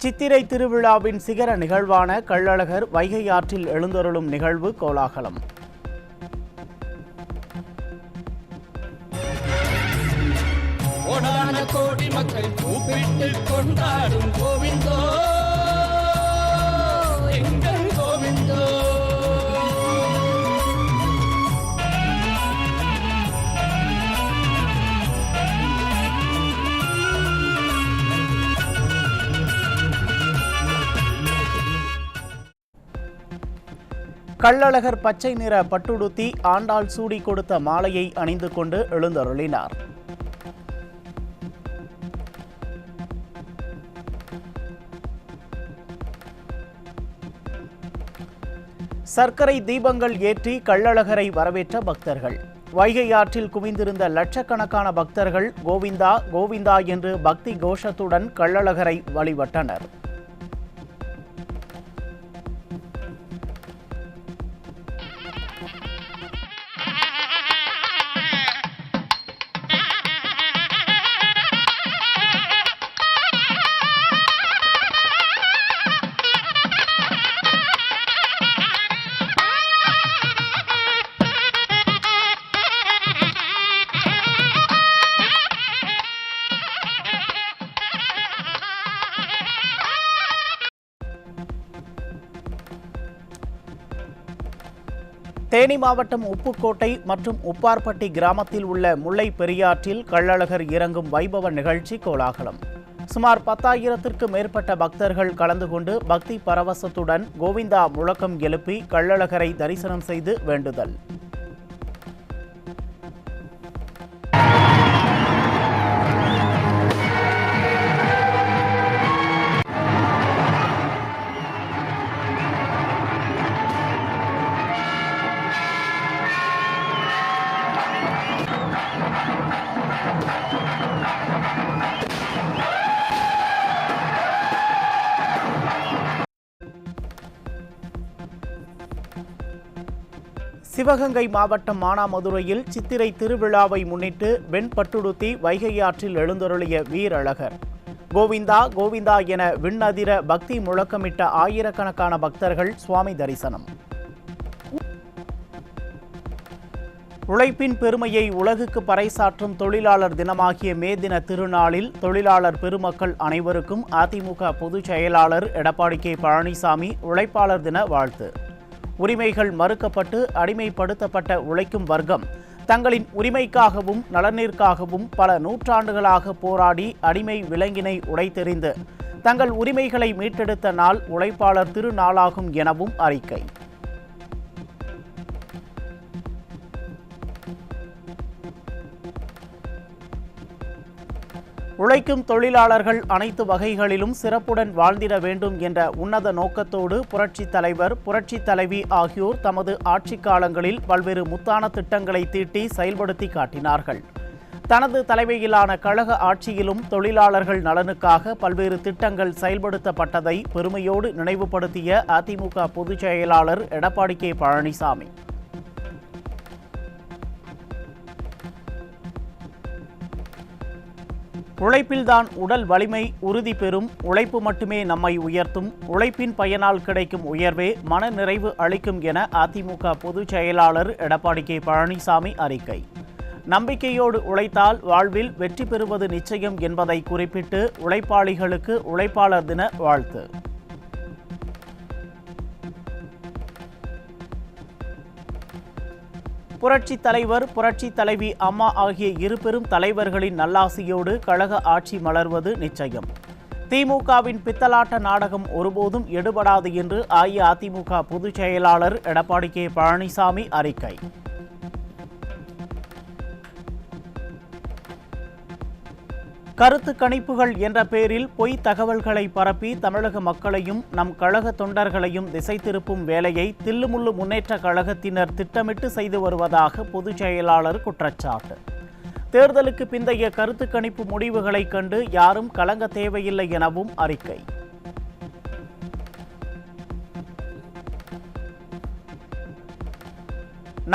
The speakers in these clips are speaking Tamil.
சித்திரை திருவிழாவின் சிகர நிகழ்வான கள்ளழகர் வைகை ஆற்றில் எழுந்தருளும் நிகழ்வு கோலாகலம். கோடி மக்கள் கூப்பிட்டு கொண்டாடும் கோவிந்தோ எங்கள் கோவிந்தோ. கள்ளழகர் பச்சை நிற பட்டுடுத்தி ஆண்டாள் சூடி கொடுத்த மாலையை அணிந்து கொண்டு எழுந்தருளினார். சர்க்கரை தீபங்கள் ஏற்றி கள்ளழகரை வரவேற்ற பக்தர்கள். வைகை ஆற்றில் குவிந்திருந்த லட்சக்கணக்கான பக்தர்கள் கோவிந்தா கோவிந்தா என்று பக்தி கோஷத்துடன் கள்ளழகரை வழிபட்டனர். தேனி மாவட்டம் உப்புக்கோட்டை மற்றும் உப்பார்பட்டி கிராமத்தில் உள்ள முல்லை பெரியாற்றில் கள்ளழகர் இறங்கும் வைபவ நிகழ்ச்சி கோலாகலம். சுமார் 10,000த்திற்கு மேற்பட்ட பக்தர்கள் கலந்து கொண்டு பக்தி பரவசத்துடன் கோவிந்தா முழக்கம் எழுப்பி கள்ளழகரை தரிசனம் செய்து வேண்டுதல். சிவகங்கை மாவட்டம் மானாமதுரையில் சித்திரை திருவிழாவை முன்னிட்டு வெண்பட்டுடுத்தி வைகை ஆற்றில் எழுந்தருளிய வீரழகர் கோவிந்தா கோவிந்தா என விண்ணதிர பக்தி முழக்கமிட்ட ஆயிரக்கணக்கான பக்தர்கள் சுவாமி தரிசனம். உழைப்பின் பெருமையை உலகுக்கு பறைசாற்றும் தொழிலாளர் தினமாகிய மே தின திருநாளில் தொழிலாளர் பெருமக்கள் அனைவருக்கும் அதிமுக பொதுச் செயலாளர் எடப்பாடி கே பழனிசாமி உழைப்பாளர் தின வாழ்த்து. உரிமைகள் மறுக்கப்பட்டு அடிமைப்படுத்தப்பட்ட உழைக்கும் வர்க்கம் தங்களின் உரிமைக்காகவும் நலனிற்காகவும் பல நூற்றாண்டுகளாக போராடி அடிமை விலங்கினை உடைத்தெறிந்து தங்கள் உரிமைகளை மீட்டெடுத்த நாள் உழைப்பாளர் திருநாளாகும் எனவும் அறிக்கை. உழைக்கும் தொழிலாளர்கள் அனைத்து வகைகளிலும் சிறப்புடன் வாழ்ந்திட வேண்டும் என்ற உன்னத நோக்கத்தோடு புரட்சித் தலைவர் புரட்சித் தலைவி ஆகியோர் தமது ஆட்சி காலங்களில் பல்வேறு முத்தான திட்டங்களை தீட்டி செயல்படுத்தி காட்டினார்கள். தனது தலைமையிலான கழக ஆட்சியிலும் தொழிலாளர்கள் நலனுக்காக பல்வேறு திட்டங்கள் செயல்படுத்தப்பட்டதை பெருமையோடு நினைவுபடுத்திய அதிமுக பொதுச் செயலாளர் எடப்பாடி கே பழனிசாமி, உழைப்பில்தான் உடல் வலிமை உறுதி பெறும், உழைப்பு மட்டுமே நம்மை உயர்த்தும், உழைப்பின் பயனால் கிடைக்கும் உயர்வே மன நிறைவு அளிக்கும் என அதிமுக பொதுச் செயலாளர் எடப்பாடி கே பழனிசாமி அறிக்கை. நம்பிக்கையோடு உழைத்தால் வாழ்வில் வெற்றி பெறுவது நிச்சயம் என்பதை குறிப்பிட்டு உழைப்பாளிகளுக்கு உழைப்பாளர் தின வாழ்த்து. புரட்சித் தலைவர் புரட்சித் தலைவி அம்மா ஆகிய இரு பெரும் தலைவர்களின் நல்லாசியோடு கழக ஆட்சி மலர்வது நிச்சயம். திமுகவின் பித்தலாட்ட நாடகம் ஒருபோதும் எடுபடாது என்று அஇஅதிமுக பொதுச் செயலாளர் எடப்பாடி கே பழனிசாமி அறிக்கை. கருத்து கணிப்புகள் என்ற பெயரில் பொய் தகவல்களை பரப்பி தமிழக மக்களையும் நம் கழக தொண்டர்களையும் திசை திருப்பும் வேலையை தில்லுமுள்ளு முன்னேற்ற கழகத்தினர் திட்டமிட்டு செய்து வருவதாக பொதுச் செயலாளர் குற்றச்சாட்டு. தேர்தலுக்கு பிந்தைய கருத்து கணிப்பு முடிவுகளை கண்டு யாரும் கலங்க தேவையில்லை எனவும் அறிக்கை.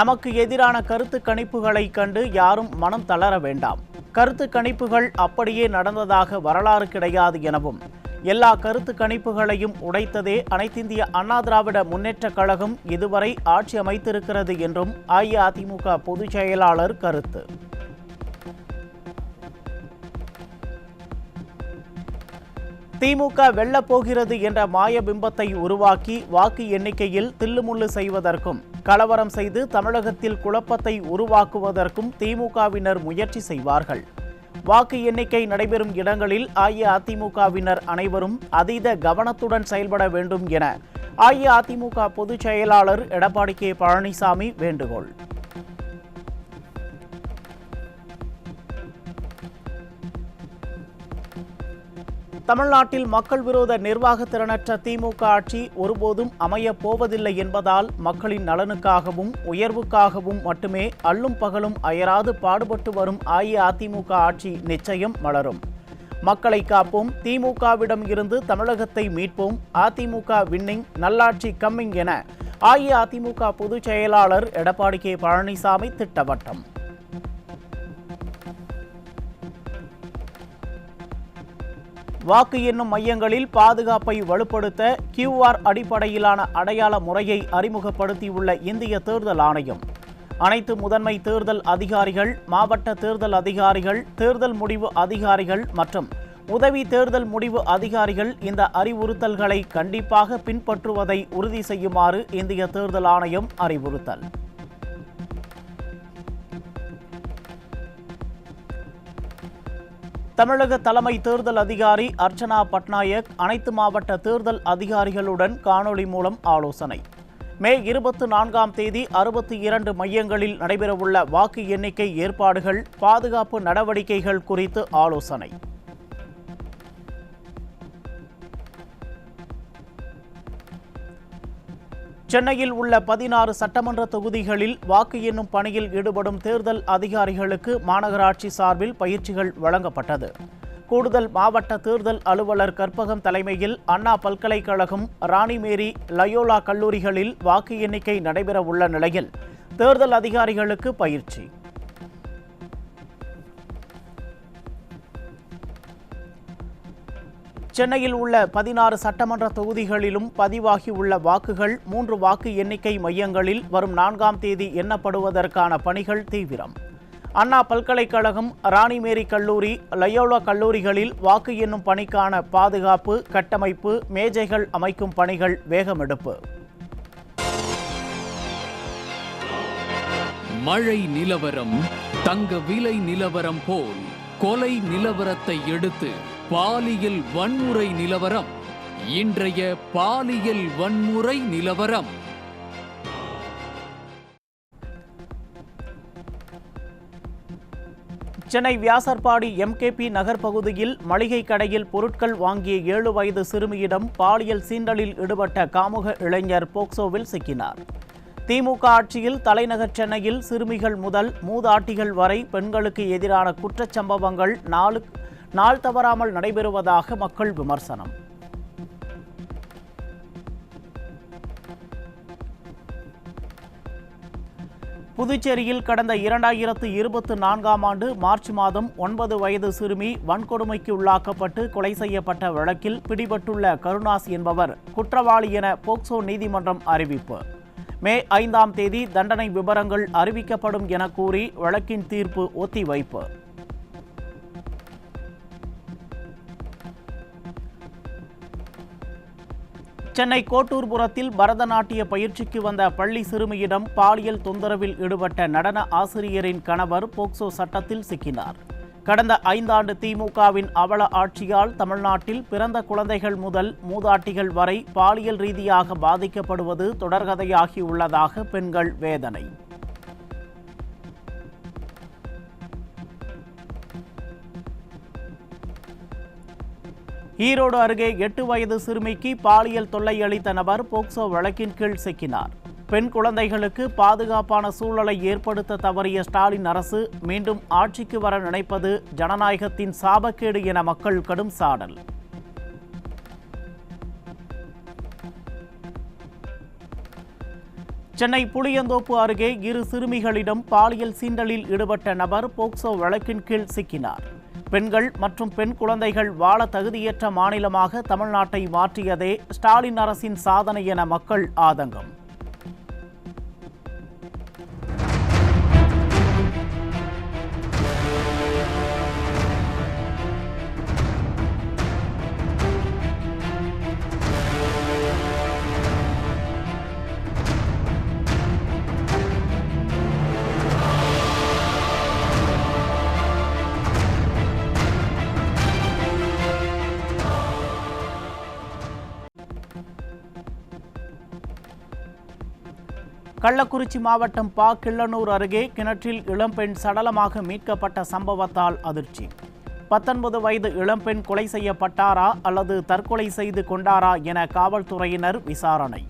நமக்கு எதிரான கருத்து கணிப்புகளை கண்டு யாரும் மனம் தளர வேண்டாம். கருத்து கணிப்புகள் அப்படியே நடந்ததாக வரலாறு கிடையாது எனவும், எல்லா கருத்து கணிப்புகளையும் உடைத்ததே அனைத்திந்திய அண்ணா திராவிட முன்னேற்றக் கழகம் இதுவரை ஆட்சி அமைத்திருக்கிறது என்றும் அஇஅதிமுக பொதுச் செயலாளர் கருத்து. திமுக வெல்லப்போகிறது என்ற மாய பிம்பத்தை உருவாக்கி வாக்கு எண்ணிக்கையில் தில்லுமுள்ளு செய்வதற்கும் கலவரம் செய்து தமிழகத்தில் குழப்பத்தை உருவாக்குவதற்கும் திமுகவினர் முயற்சி செய்வார்கள். வாக்கு எண்ணிக்கை நடைபெறும் இடங்களில் அஇஅதிமுகவினர் அனைவரும் அதீத கவனத்துடன் செயல்பட வேண்டும் என அஇஅதிமுக பொதுச் செயலாளர் எடப்பாடி கே பழனிசாமி வேண்டுகோள். தமிழ்நாட்டில் மக்கள் விரோத நிர்வாக திறனற்ற திமுக ஆட்சி ஒருபோதும் அமையப் போவதில்லை என்பதால் மக்களின் நலனுக்காகவும் உயர்வுக்காகவும் மட்டுமே அல்லும் பகலும் அயராது பாடுபட்டு வரும் அஇஅதிமுக ஆட்சி நிச்சயம் மலரும். மக்களை காப்போம், திமுகவிடம் இருந்து தமிழகத்தை மீட்போம், அதிமுக வின்னிங், நல்லாட்சி கம்மிங் என அஇஅதிமுக பொதுச் செயலாளர் எடப்பாடி கே பழனிசாமி திட்டவட்டம். வாக்கு எண்ணும் மையங்களில் பாதுகாப்பை வலுப்படுத்த QR அடிப்படையிலான அடையாள முறையை அறிமுகப்படுத்தியுள்ள இந்திய தேர்தல் ஆணையம் அனைத்து முதன்மை தேர்தல் அதிகாரிகள், மாவட்ட தேர்தல் அதிகாரிகள், தேர்தல் முடிவு அதிகாரிகள் மற்றும் உதவி தேர்தல் முடிவு அதிகாரிகள் இந்த அறிவுறுத்தல்களை கண்டிப்பாக பின்பற்றுவதை உறுதி செய்யுமாறு இந்திய தேர்தல் ஆணையம் அறிவுறுத்தல். தமிழக தலைமை தேர்தல் அதிகாரி அர்ச்சனா பட்நாயக் அனைத்து மாவட்ட தேர்தல் அதிகாரிகளுடன் காணொலி மூலம் ஆலோசனை. மே 24ஆம் தேதி 62 மையங்களில் நடைபெறவுள்ள வாக்கு எண்ணிக்கை ஏற்பாடுகள், பாதுகாப்பு நடவடிக்கைகள் குறித்து ஆலோசனை. சென்னையில் உள்ள 16 சட்டமன்ற தொகுதிகளில் வாக்கு எண்ணும் பணியில் ஈடுபடும் தேர்தல் அதிகாரிகளுக்கு மாநகராட்சி சார்பில் பயிற்சிகள் வழங்கப்பட்டது. கூடுதல் மாவட்ட தேர்தல் அலுவலர் கற்பகம் தலைமையில் அண்ணா பல்கலைக்கழகம், ராணிமேரி, லயோலா கல்லூரிகளில் வாக்கு எண்ணிக்கை நடைபெறவுள்ள நிலையில் தேர்தல் அதிகாரிகளுக்கு பயிற்சி. சென்னையில் உள்ள 16 சட்டமன்ற தொகுதிகளிலும் பதிவாகியுள்ள வாக்குகள் 3 வாக்கு எண்ணிக்கை மையங்களில் வரும் 4ஆம் தேதி எண்ணப்படுவதற்கான பணிகள் தீவிரம். அண்ணா பல்கலைக்கழகம், ராணிமேரி கல்லூரி, லயோலா கல்லூரிகளில் வாக்கு எண்ணும் பணிக்கான பாதுகாப்பு, கட்டமைப்பு, மேஜைகள் அமைக்கும் பணிகள் வேகமெடுப்பு. மழை நிலவரம் தங்க விலை நிலவரம் போல் கொலை நிலவரத்தை எடுத்து பாலியல் வன்முறை நிலவரம். இன்றைய பாலியல் வன்முறை நிலவரம். சென்னை வியாசர்பாடி MKP நகர் பகுதியில் மளிகை கடையில் பொருட்கள் வாங்கிய 7 வயது சிறுமியிடம் பாலியல் சீண்டலில் ஈடுபட்ட காமுக இளைஞர் போக்சோவில் சிக்கினார். திமுக ஆட்சியில் தலைநகர் சென்னையில் சிறுமிகள் முதல் மூதாட்டிகள் வரை பெண்களுக்கு எதிரான குற்றச்சம்பவங்கள் நாள் தவறாமல் நடைபெறுவதாக மக்கள் விமர்சனம். புதுச்சேரியில் கடந்த 2024ஆம் ஆண்டு மார்ச் மாதம் 9 வயது சிறுமி வன்கொடுமைக்கு உள்ளாக்கப்பட்டு கொலை செய்யப்பட்ட வழக்கில் பிடிபட்டுள்ள கருணாஸ் என்பவர் குற்றவாளி என போக்சோ நீதிமன்றம் அறிவிப்பு. மே 5ஆம் தேதி தண்டனை விபரங்கள் அறிவிக்கப்படும் என கூறி வழக்கின் தீர்ப்பு ஒத்திவைப்பு. சென்னை கோட்டூர்புரத்தில் பரதநாட்டிய பயிற்சிக்கு வந்த பள்ளி சிறுமியிடம் பாலியல் தொந்தரவில் ஈடுபட்ட நடன ஆசிரியரின் கணவர் போக்சோ சட்டத்தில் சிக்கினார். கடந்த 5 ஆண்டு திமுகவின் அவல ஆட்சியால் தமிழ்நாட்டில் பிறந்த குழந்தைகள் முதல் மூதாட்டிகள் வரை பாலியல் ரீதியாக பாதிக்கப்படுவது தொடர்கதையாகியுள்ளதாக பெண்கள் வேதனை. ஈரோடு அருகே 8 வயது சிறுமிக்கு பாலியல் தொல்லை அளித்த நபர் போக்சோ வழக்கின் கீழ் சிக்கினார். பெண் குழந்தைகளுக்கு பாதுகாப்பான சூழலை ஏற்படுத்த தவறிய ஸ்டாலின் அரசு மீண்டும் ஆட்சிக்கு வர நினைப்பது ஜனநாயகத்தின் சாபக்கேடு என மக்கள் கடும் சாடல். சென்னை புளியந்தோப்பு அருகே 2 சிறுமிகளிடம் பாலியல் சீண்டலில் ஈடுபட்ட நபர் போக்சோ வழக்கின் கீழ் சிக்கினார். பெண்கள் மற்றும் பெண் குழந்தைகள் வாழ தகுதியற்ற மாநிலமாக தமிழ்நாட்டை மாற்றியதே ஸ்டாலின் அரசின் சாதனை என மக்கள் ஆதங்கம். கள்ளக்குறிச்சி மாவட்டம் கிள்ளனூர் அருகே கிணற்றில் இளம்பெண் சடலமாக மீட்கப்பட்ட சம்பவத்தால் அதிர்ச்சி. 19 வயது இளம்பெண் கொலை செய்யப்பட்டாரா அல்லது தற்கொலை செய்து கொண்டாரா என காவல்துறையினர் விசாரணை.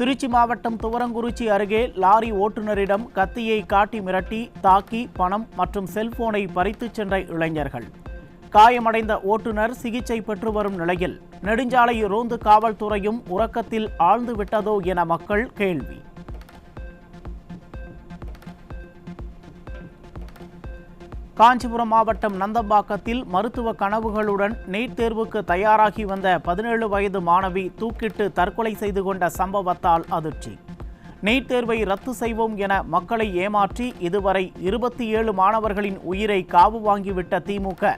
திருச்சி மாவட்டம் துவரங்குறிச்சி அருகே லாரி ஓட்டுநரிடம் கத்தியை காட்டி மிரட்டி தாக்கி பணம் மற்றும் செல்போனை பறித்துச் சென்ற இளைஞர்கள். காயமடைந்த ஓட்டுநர் சிகிச்சை பெற்று வரும் நிலையில் நெடுஞ்சாலை ரோந்து காவல்துறையும் உறக்கத்தில் ஆழ்ந்து விட்டதோ என மக்கள் கேள்வி. காஞ்சிபுரம் மாவட்டம் நந்தம்பாக்கத்தில் மருத்துவ கனவுகளுடன் நீட் தேர்வுக்கு தயாராகி வந்த 17 வயது மாணவி தூக்கிட்டு தற்கொலை செய்து கொண்ட சம்பவத்தால் அதிர்ச்சி. நீட் தேர்வை ரத்து செய்வோம் என மக்களை ஏமாற்றி இதுவரை 27 மாணவர்களின் உயிரை காவு வாங்கிவிட்ட திமுக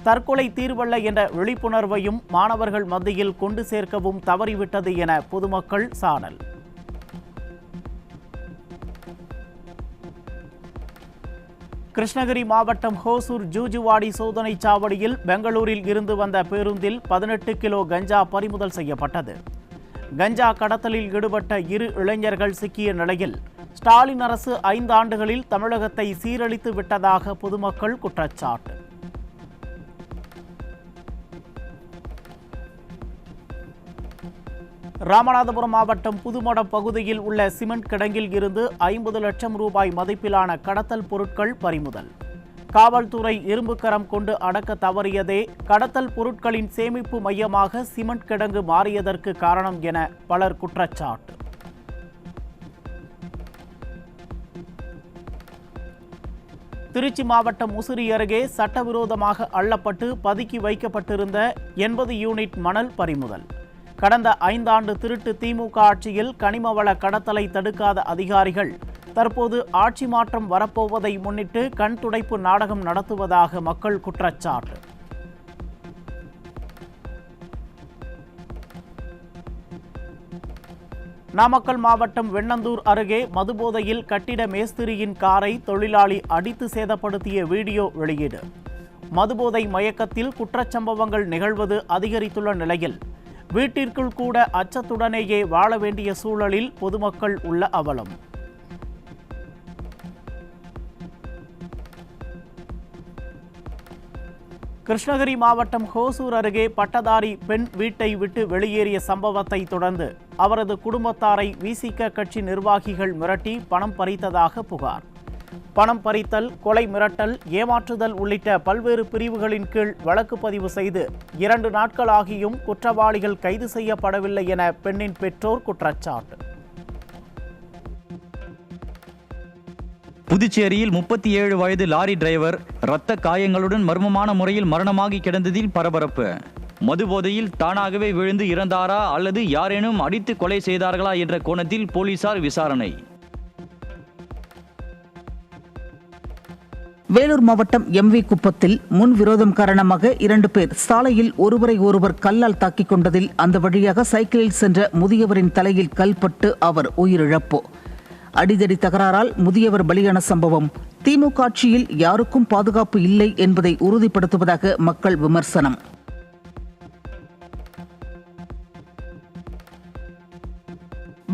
தற்கொலை தீர்வல்ல என்ற விழிப்புணர்வையும் மாணவர்கள் மத்தியில் கொண்டு சேர்க்கவும் தவறிவிட்டது என பொதுமக்கள் சாடல். கிருஷ்ணகிரி மாவட்டம் ஹோசூர் ஜூஜுவாடி சோதனை சாவடியில் பெங்களூரில் இருந்து வந்த பேருந்தில் 18 கிலோ கஞ்சா பறிமுதல் செய்யப்பட்டது. கஞ்சா கடத்தலில் ஈடுபட்ட 2 இளைஞர்கள் சிக்கிய நிலையில் ஸ்டாலின் அரசு 5 ஆண்டுகளில் தமிழகத்தை சீரழித்து விட்டதாக பொதுமக்கள் குற்றச்சாட்டு. ராமநாதபுரம் மாவட்டம் புதுமடம் பகுதியில் உள்ள சிமெண்ட் கிடங்கில் இருந்து 50 லட்சம் ரூபாய் மதிப்பிலான கடத்தல் பொருட்கள் பறிமுதல். காவல்துறை இரும்புக்கரம் கொண்டு அடக்க தவறியதே கடத்தல் பொருட்களின் சேமிப்பு மையமாக சிமெண்ட் கிடங்கு மாறியதற்கு காரணம் என பலர் குற்றச்சாட்டு. திருச்சி மாவட்டம் முசிறி அருகே சட்டவிரோதமாக அள்ளப்பட்டு பதுக்கி வைக்கப்பட்டிருந்த 80 யூனிட் மணல் பறிமுதல். கடந்த 5 ஆண்டு திருட்டு திமுக ஆட்சியில் கனிமவள கடத்தலை தடுக்காத அதிகாரிகள் தற்போது ஆட்சி மாற்றம் வரப்போவதை முன்னிட்டு கண் துடைப்பு நாடகம் நடத்துவதாக மக்கள் குற்றச்சாட்டு. நாமக்கல் மாவட்டம் வெண்ணந்தூர் அருகே மதுபோதையில் கட்டிட மேஸ்திரியின் காரை தொழிலாளி அடித்து சேதப்படுத்திய வீடியோ வெளியீடு. மதுபோதை மயக்கத்தில் குற்றச்சம்பவங்கள் நிகழ்வது அதிகரித்துள்ள நிலையில் வீட்டிற்குள் கூட அச்சத்துடனேயே வாழ வேண்டிய சூழலில் பொதுமக்கள் உள்ள அவலம். கிருஷ்ணகிரி மாவட்டம் ஹோசூர் அருகே பட்டதாரி பெண் வீட்டை விட்டு வெளியேறிய சம்பவத்தை தொடர்ந்து அவரது குடும்பத்தாரை விசிக கட்சி நிர்வாகிகள் மிரட்டி பணம் பறித்ததாக புகார். பணம் பறித்தல், கொலை மிரட்டல், ஏமாற்றுதல் உள்ளிட்ட பல்வேறு பிரிவுகளின் கீழ் வழக்கு பதிவு செய்து 2 நாட்கள் ஆகியும் குற்றவாளிகள் கைது செய்யப்படவில்லை என பெண்ணின் பெற்றோர் குற்றச்சாட்டு. புதுச்சேரியில் 37 வயது லாரி டிரைவர் இரத்த காயங்களுடன் மர்மமான முறையில் மரணமாகி கிடந்ததில் பரபரப்பு. மதுபோதையில் தானாகவே விழுந்து இறந்தாரா அல்லது யாரேனும் அடித்து கொலை செய்தார்களா என்ற கோணத்தில் போலீசார் விசாரணை. வேலூர் மாவட்டம் எம்வி குப்பத்தில் முன் விரோதம் காரணமாக 2 பேர் சாலையில் ஒருவரை ஒருவர் கல்லால் தாக்கிக் கொண்டதில் அந்த வழியாக சைக்கிளில் சென்ற முதியவரின் தலையில் கல்பட்டு அவர் உயிரிழப்பு. அடிதடி தகராறால் முதியவர் பலியான சம்பவம் திமுக ஆட்சியில் யாருக்கும் பாதுகாப்பு இல்லை என்பதை உறுதிப்படுத்துவதாக மக்கள் விமர்சனம்.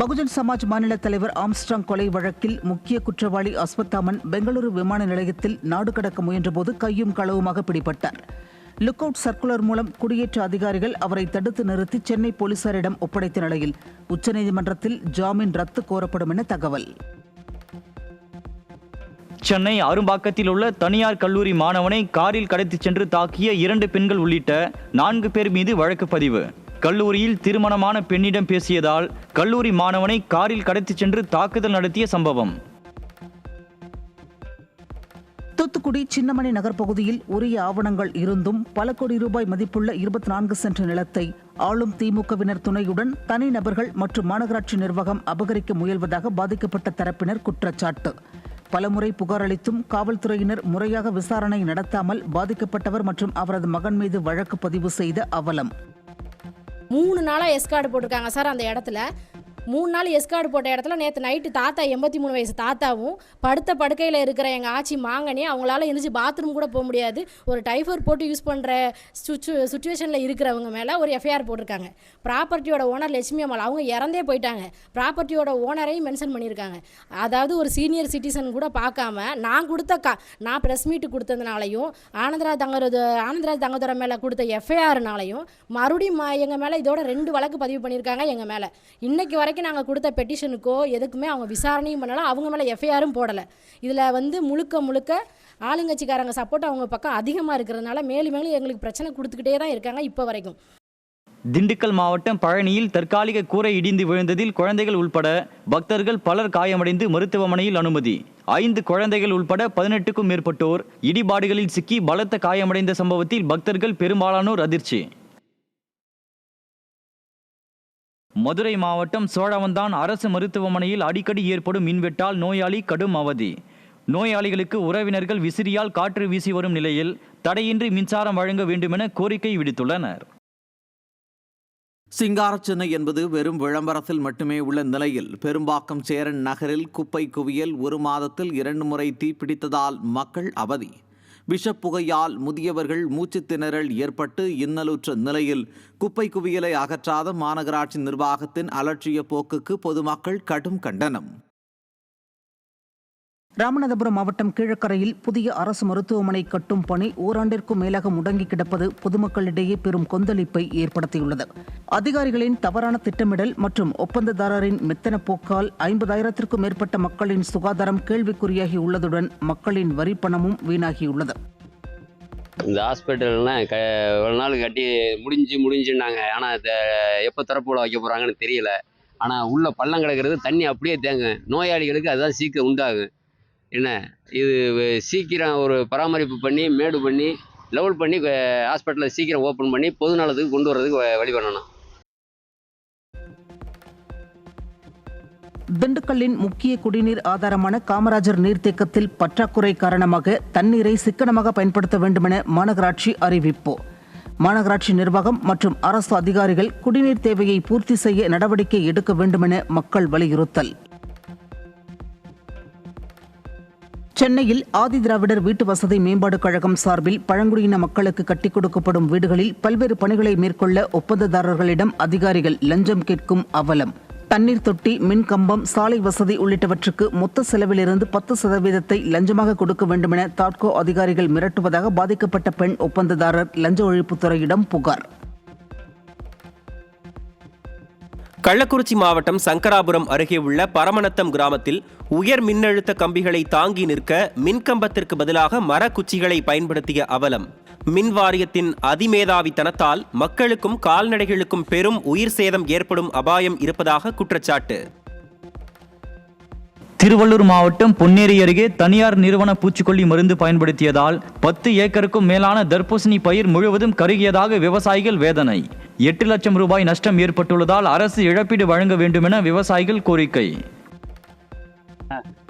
பகுஜன் சமாஜ் மாநில தலைவர் ஆம்ஸ்ட்ராங் கொலை வழக்கில் முக்கிய குற்றவாளி அஸ்வத்தாமன் பெங்களூரு விமான நிலையத்தில் நாடு கடக்க முயன்றபோது கையும் களவுமாக பிடிபட்டார். லுக் அவுட் சர்க்குலர் மூலம் குடியேற்ற அதிகாரிகள் அவரை தடுத்து நிறுத்தி சென்னை போலீசாரிடம் ஒப்படைத்த நிலையில் உச்சநீதிமன்றத்தில் ஜாமீன் ரத்து கோரப்படும் என தகவல். சென்னை அரும்பாக்கத்தில் உள்ள தனியார் கல்லூரி மாணவனை காரில் கடத்திச் சென்று தாக்கிய 2 பெண்கள் உள்ளிட்ட 4 பேர் மீது வழக்கு பதிவு. கல்லூரியில் திருமணமான பெண்ணிடம் பேசியதால் கல்லூரி மாணவனை காரில் கடத்திச் சென்று தாக்குதல் நடத்திய சம்பவம். தூத்துக்குடி சின்னமணி நகர் பகுதியில் உரிய ஆவணங்கள் இருந்தும் பல கோடி ரூபாய் மதிப்புள்ள 24 சென்ட் நிலத்தை ஆளும் திமுகவினர் துணையுடன் தனிநபர்கள் மற்றும் மாநகராட்சி நிர்வாகம் அபகரிக்க முயல்வதாக பாதிக்கப்பட்ட தரப்பினர் குற்றச்சாட்டு. பலமுறை புகார் அளித்தும் காவல்துறையினர் முறையாக விசாரணை நடத்தாமல் பாதிக்கப்பட்டவர் மற்றும் அவரது மகன் மீது வழக்கு பதிவு செய்த அவலம். 3 நாளா எஸ்கார்டு போட்டிருக்காங்க சார். அந்த இடத்துல 3 நாள் எஸ்கார்டு போட்ட இடத்துல நேற்று நைட்டு தாத்தா 83 வயசு தாத்தாவும் படுத்த படுக்கையில் இருக்கிற எங்கள் ஆச்சி மாங்கனி அவங்களால எழுந்துச்சு பாத்ரூம் கூட போக முடியாது. ஒரு டைஃபர் போட்டு யூஸ் பண்ணுற சுச்சுவேஷனில் இருக்கிறவங்க மேலே ஒரு எஃப்ஐஆர் போட்டிருக்காங்க. ப்ராப்பர்ட்டியோட ஓனர் லட்சுமி அம்மாள் அவங்க இறந்தே போயிட்டாங்க. ப்ராப்பர்ட்டியோட ஓனரையும் மென்ஷன் பண்ணியிருக்காங்க. அதாவது ஒரு சீனியர் சிட்டிசன் கூட பார்க்காம நான் ப்ரெஸ் மீட்டு கொடுத்ததுனாலையும் ஆனந்தராஜ் தங்கதுரை மேலே கொடுத்த எஃப்ஐஆர்னாலையும் மறுபடியும் எங்கள் மேலே இதோட 2 வழக்கு பதிவு பண்ணியிருக்காங்க. எங்கள் மேலே இன்னைக்கு வரைக்கும் நாங்கள் கொடுத்த பெட்டிஷனுக்கோ எதுக்குமே அவங்க விசாரணையும் பண்ணலாம், அவங்க மேலே எஃப்ஐஆரும் போடலை. இதில் முழுக்க ஆளுங்கட்சிக்காரங்க சப்போர்ட் அவங்க பக்கம் அதிகமாக இருக்கிறதுனால மேலும் எங்களுக்கு பிரச்சனை கொடுத்துக்கிட்டே தான் இருக்காங்க இப்போ வரைக்கும். திண்டுக்கல் மாவட்டம் பழனியில் தற்காலிக கூரை இடிந்து விழுந்ததில் குழந்தைகள் உள்பட பக்தர்கள் பலர் காயமடைந்து மருத்துவமனையில் அனுமதி. 5 குழந்தைகள் உள்பட 18க்கும் மேற்பட்டோர் இடிபாடுகளில் சிக்கி பலத்த காயமடைந்த சம்பவத்தில் பக்தர்கள் பெரும்பாலானோர் அதிர்ச்சி. மதுரை மாவட்டம் சோழவந்தான் அரசு மருத்துவமனையில் அடிக்கடி ஏற்படும் மின்வெட்டால் நோயாளி கடும் அவதி. நோயாளிகளுக்கு உறவினர்கள் விசிறியால் காற்று வீசி வரும் நிலையில் தடையின்றி மின்சாரம் வழங்க வேண்டுமென கோரிக்கை விடுத்துள்ளனர். சிங்காரச்சென்னை என்பது வெறும் விளம்பரத்தில் மட்டுமே உள்ள நிலையில் பெரும்பாக்கம் சேரன் நகரில் குப்பை குவியல் 1 மாதத்தில் 2 முறை தீப்பிடித்ததால் மக்கள் அவதி. விஷப்புகையால் முதியவர்கள் மூச்சு திணறல் ஏற்பட்டு இன்னலுற்ற நிலையில் குப்பை குவியலை அகற்றாத மாநகராட்சி நிர்வாகத்தின் அலட்சிய போக்குக்கு பொதுமக்கள் கடும் கண்டனம். ராமநாதபுரம் மாவட்டம் கீழக்கரையில் புதிய அரசு மருத்துவமனை கட்டும் பணி ஓராண்டிற்கும் மேலாக முடங்கி கிடப்பது பொதுமக்களிடையே பெரும் கொந்தளிப்பை ஏற்படுத்தியுள்ளது. அதிகாரிகளின் தவறான திட்டமிடல் மற்றும் ஒப்பந்ததாரரின் மெத்தன போக்கால் 50,000க்கும் மேற்பட்ட மக்களின் சுகாதாரம் கேள்விக்குறியாகி உள்ளதுடன் மக்களின் வரி பணமும் வீணாகியுள்ளது. இந்த ஹாஸ்பிட்டல்லாம் ஒரு நாள் கட்டி முடிஞ்சுன்னாங்க. ஆனால் எப்போ திறப்புல வைக்க போகிறாங்கன்னு தெரியல. ஆனால் உள்ள பள்ளம் கிடக்கிறது தண்ணி அப்படியே தேங்க. நோயாளிகளுக்கு அதுதான் சீக்கிரம் உண்டாகும். என்ன இது சீக்கிரம் ஒரு பராமரிப்பு பண்ணி மேடு பண்ணி லெவல் பண்ணி ஹாஸ்பிட்டலை சீக்கிரம் ஓப்பன் பண்ணி பொது நலத்துக்கு கொண்டு வர்றதுக்கு வழி பண்ணணும். திண்டுக்கல்லின் முக்கிய குடிநீர் ஆதாரமான காமராஜர் நீர்த்தேக்கத்தில் பற்றாக்குறை காரணமாக தண்ணீரை சிக்கனமாக பயன்படுத்த வேண்டுமென மாநகராட்சி அறிவிப்பு. மாநகராட்சி நிர்வாகம் மற்றும் அரசு அதிகாரிகள் குடிநீர் தேவையை பூர்த்தி செய்ய நடவடிக்கை எடுக்க வேண்டுமென மக்கள் வலியுறுத்தல். சென்னையில் ஆதிதிராவிடர் வீட்டு வசதி மேம்பாடு கழகம் சார்பில் பழங்குடியின மக்களுக்கு கட்டிக் கொடுக்கப்படும் வீடுகளில் பல்வேறு பணிகளை மேற்கொள்ள ஒப்பந்ததாரர்களிடம் அதிகாரிகள் லஞ்சம் கேட்கும் அவலம். தண்ணீர் தொட்டி, மின் கம்பம், சாலை வசதி உள்ளிட்டவற்றுக்கு மொத்த செலவிலிருந்து 10% லஞ்சமாக கொடுக்க வேண்டுமென தாட்கோ அதிகாரிகள் மிரட்டுவதாக பாதிக்கப்பட்ட பெண் ஒப்பந்ததாரர் லஞ்ச ஒழிப்புத்துறையிடம் புகார். கள்ளக்குறிச்சி மாவட்டம் சங்கராபுரம் அருகே உள்ள பரமநத்தம் கிராமத்தில் உயர் மின்னழுத்த கம்பிகளை தாங்கி நிற்க மின்கம்பத்திற்கு பதிலாக மரக்குச்சிகளை பயன்படுத்திய அவலம். மின் வாரியத்தின் அதிமேதாவித்தனத்தால் மக்களுக்கும் கால்நடைகளுக்கும் பெரும் உயிர் சேதம் ஏற்படும் அபாயம் இருப்பதாக குற்றச்சாட்டு. திருவள்ளூர் மாவட்டம் பொன்னேரி அருகே தனியார் நிறுவன பூச்சிக்கொல்லி மருந்து பயன்படுத்தியதால் 10 ஏக்கருக்கும் மேலான தர்பூசணி பயிர் முழுவதும் கருகியதாக விவசாயிகள் வேதனை. 8 லட்சம் ரூபாய் நஷ்டம் ஏற்பட்டுள்ளதால் அரசு இழப்பீடு வழங்க வேண்டுமென விவசாயிகள் கோரிக்கை.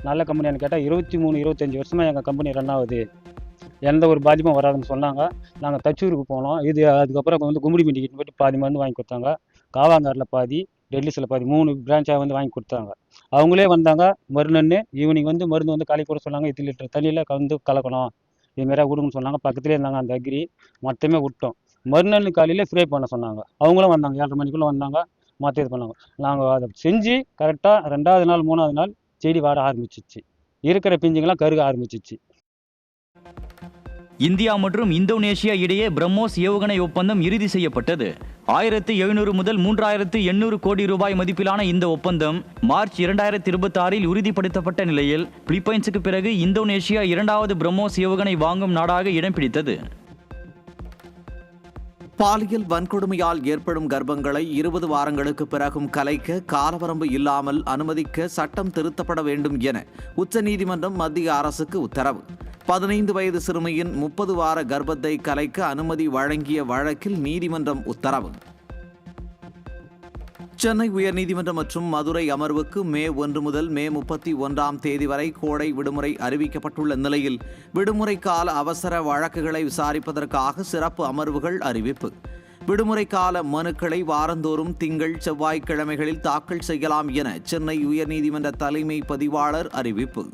நல்ல கம்பெனியானு கேட்டால் 23-25 வருஷமாக எங்கள் கம்பெனி ரன் ஆகுது, எந்த ஒரு பாதிப்பும் வராதுன்னு சொன்னாங்க. நாங்கள் தச்சூருக்கு போனோம். அதுக்கப்புறம் கும்படி மீண்டிக்கிட்டு போய்ட்டு பாதி மருந்து வாங்கி கொடுத்தாங்க. காவாங்காரில் பாதி, டெல்லிஸில் பாதி, 3 பிரான்ச்சாக வாங்கி கொடுத்தாங்க. அவங்களே வந்தாங்க மறுநன்னு ஈவினிங் மருந்து காலை கூட சொன்னாங்க. 8 லிட்டர் தண்ணியில் கலக்கணும், இதுமாரியாக கொடுங்கன்னு சொன்னாங்க. பக்கத்துலேயே இருந்தாங்க அந்த அக்ரி, மொத்தமே விட்டோம். மறுநன்னு காலையில் ஸ்ப்ரே பண்ண சொன்னாங்க. அவங்களும் வந்தாங்க, 7:30 மணிக்குள்ளே வந்தாங்க, மொத்தம் இது பண்ணாங்க. நாங்கள் அதை செஞ்சு கரெக்டாக 2வது நாள் 3வது நாள் செடி வாட ஆரம்பிச்சிச்சு, இருக்கிற பிஞ்சுங்களாம் கருக ஆரம்பிச்சிச்சு. இந்தியா மற்றும் இந்தோனேஷியா இடையே பிரம்மோஸ் ஏவுகணை ஒப்பந்தம் இறுதி செய்யப்பட்டது. 1700 முதல் 3800 கோடி ரூபாய் மதிப்பிலான இந்த ஒப்பந்தம் மார்ச் 2026இல் உறுதிப்படுத்தப்பட்ட நிலையில் பிலிப்பைன்ஸுக்கு பிறகு இந்தோனேஷியா 2வது பிரம்மோஸ் ஏவுகணை வாங்கும் நாடாக இடம் பிடித்தது. பாலியல் வன்கொடுமையால் ஏற்படும் கர்ப்பங்களை 20 வாரங்களுக்கு பிறகும் கலைக்க காலவரம்பு இல்லாமல் அனுமதிக்க சட்டம் திருத்தப்பட வேண்டும் என உச்சநீதிமன்றம் மத்திய அரசுக்கு உத்தரவு. 15 வயது சிறுமியின் 30 வார கர்ப்பத்தை கலைக்க அனுமதி வழங்கிய வழக்கில் நீதிமன்றம் உத்தரவு. சென்னை உயர்நீதிமன்றம் மற்றும் மதுரை அமர்வுக்கு மே 1 முதல் மே 31ஆம் தேதி வரை கோடை விடுமுறை அறிவிக்கப்பட்டுள்ள நிலையில் விடுமுறை கால அவசர வழக்குகளை விசாரிப்பதற்காக சிறப்பு அமர்வுகள் அறிவிப்பு. விடுமுறை கால மனுக்களை வாரந்தோறும் திங்கள் செவ்வாய்க்கிழமைகளில் தாக்கல் செய்யலாம் என சென்னை உயர்நீதிமன்ற தலைமை பதிவாளர் அறிவிப்பு.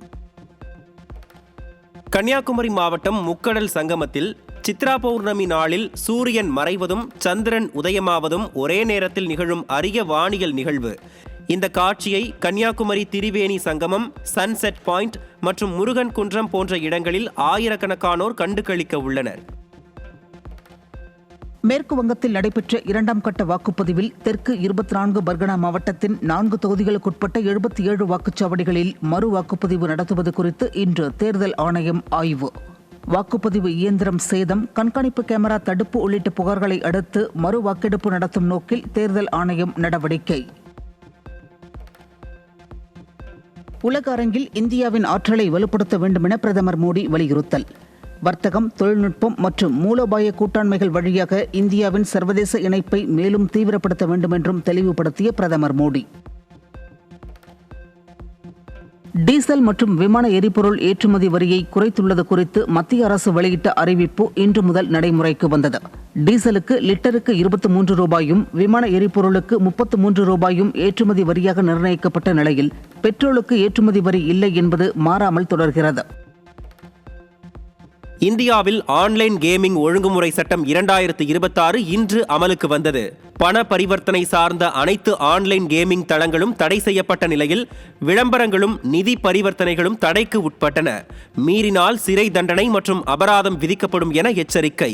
கன்னியாகுமரி மாவட்டம் முக்கடல் சங்கமத்தில் சித்ரா பௌர்ணமி நாளில் சூரியன் மறைவதும் சந்திரன் உதயமாவதும் ஒரே நேரத்தில் நிகழும் அரிய வானியல் நிகழ்வு. இந்த காட்சியை கன்னியாகுமரி திரிவேணி சங்கமம், சன்செட் பாயிண்ட் மற்றும் முருகன் குன்றம் போன்ற இடங்களில் ஆயிரக்கணக்கானோர் கண்டுகளிக்க உள்ளனர். மேற்கு வங்கத்தில் நடைபெற்ற 2ஆம் கட்ட வாக்குப்பதிவில் தெற்கு 24 பர்கனா மாவட்டத்தின் 4 தொகுதிகளுக்குட்பட்ட 77 வாக்குச்சாவடிகளில் மறு வாக்குப்பதிவு நடத்துவது குறித்து இன்று தேர்தல் ஆணையம் ஆய்வு. வாக்குப்பதிவு இயந்திரம் சேதம், கண்காணிப்பு கேமரா தடுப்பு உள்ளிட்ட புகார்களை அடுத்து மறு வாக்கெடுப்பு நடத்தும் நோக்கில் தேர்தல் ஆணையம் நடவடிக்கை. உலக அரங்கில் இந்தியாவின் ஆற்றலை வலுப்படுத்த வேண்டும் என பிரதமர் மோடி வலியுறுத்தல். வர்த்தகம், தொழில்நுட்பம் மற்றும் மூலோபாய கூட்டாண்மைகள் வழியாக இந்தியாவின் சர்வதேச இணைப்பை மேலும் தீவிரப்படுத்த வேண்டும் என்றும் தெளிவுபடுத்திய பிரதமர் மோடி. டீசல் மற்றும் விமான எரிபொருள் ஏற்றுமதி வரியை குறைத்துள்ளது குறித்து மத்திய அரசு வெளியிட்ட அறிவிப்பு இன்று முதல் நடைமுறைக்கு வந்தது. டீசலுக்கு லிட்டருக்கு 23 ரூபாயும், விமான எரிபொருளுக்கு 33 ரூபாயும் ஏற்றுமதி வரியாக நிர்ணயிக்கப்பட்ட நிலையில் பெட்ரோலுக்கு ஏற்றுமதி வரி இல்லை என்பது மாறாமல் தொடர்கிறது. இந்தியாவில் ஆன்லைன் கேமிங் ஒழுங்குமுறை சட்டம் 2026 இன்று அமலுக்கு வந்தது. பண பரிவர்த்தனை சார்ந்த அனைத்து ஆன்லைன் கேமிங் தளங்களும் தடை செய்யப்பட்ட நிலையில் விளம்பரங்களும் நிதி பரிவர்த்தனைகளும் தடைக்கு உட்பட்டன. மீறினால் சிறை தண்டனை மற்றும் அபராதம் விதிக்கப்படும் என எச்சரிக்கை.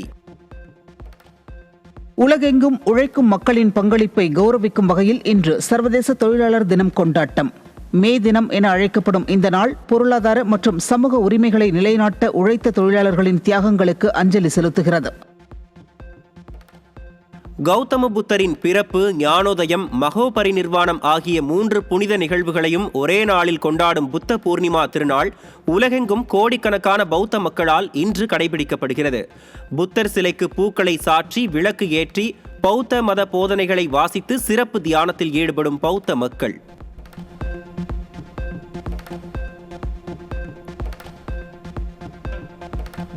உலகெங்கும் உழைக்கும் மக்களின் பங்களிப்பை கௌரவிக்கும் வகையில் இன்று சர்வதேச தொழிலாளர் தினம் கொண்டாட்டம். மே தினம் என அழைக்கப்படும் இந்த நாள் பொருளாதார மற்றும் சமூக உரிமைகளை நிலைநாட்ட உழைத்த தொழிலாளர்களின் தியாகங்களுக்கு அஞ்சலி செலுத்துகிறது. கௌதம புத்தரின் பிறப்பு, ஞானோதயம், மகோபரிநிர்வாணம் ஆகிய 3 புனித நிகழ்வுகளையும் ஒரே நாளில் கொண்டாடும் புத்த பூர்ணிமா திருநாள் உலகெங்கும் கோடிக்கணக்கான பௌத்த மக்களால் இன்று கடைபிடிக்கப்படுகிறது. புத்தர் சிலைக்கு பூக்களை சாற்றி விளக்கு ஏற்றி பௌத்த மத போதனைகளை வாசித்து சிறப்பு தியானத்தில் ஈடுபடும் பௌத்த மக்கள்.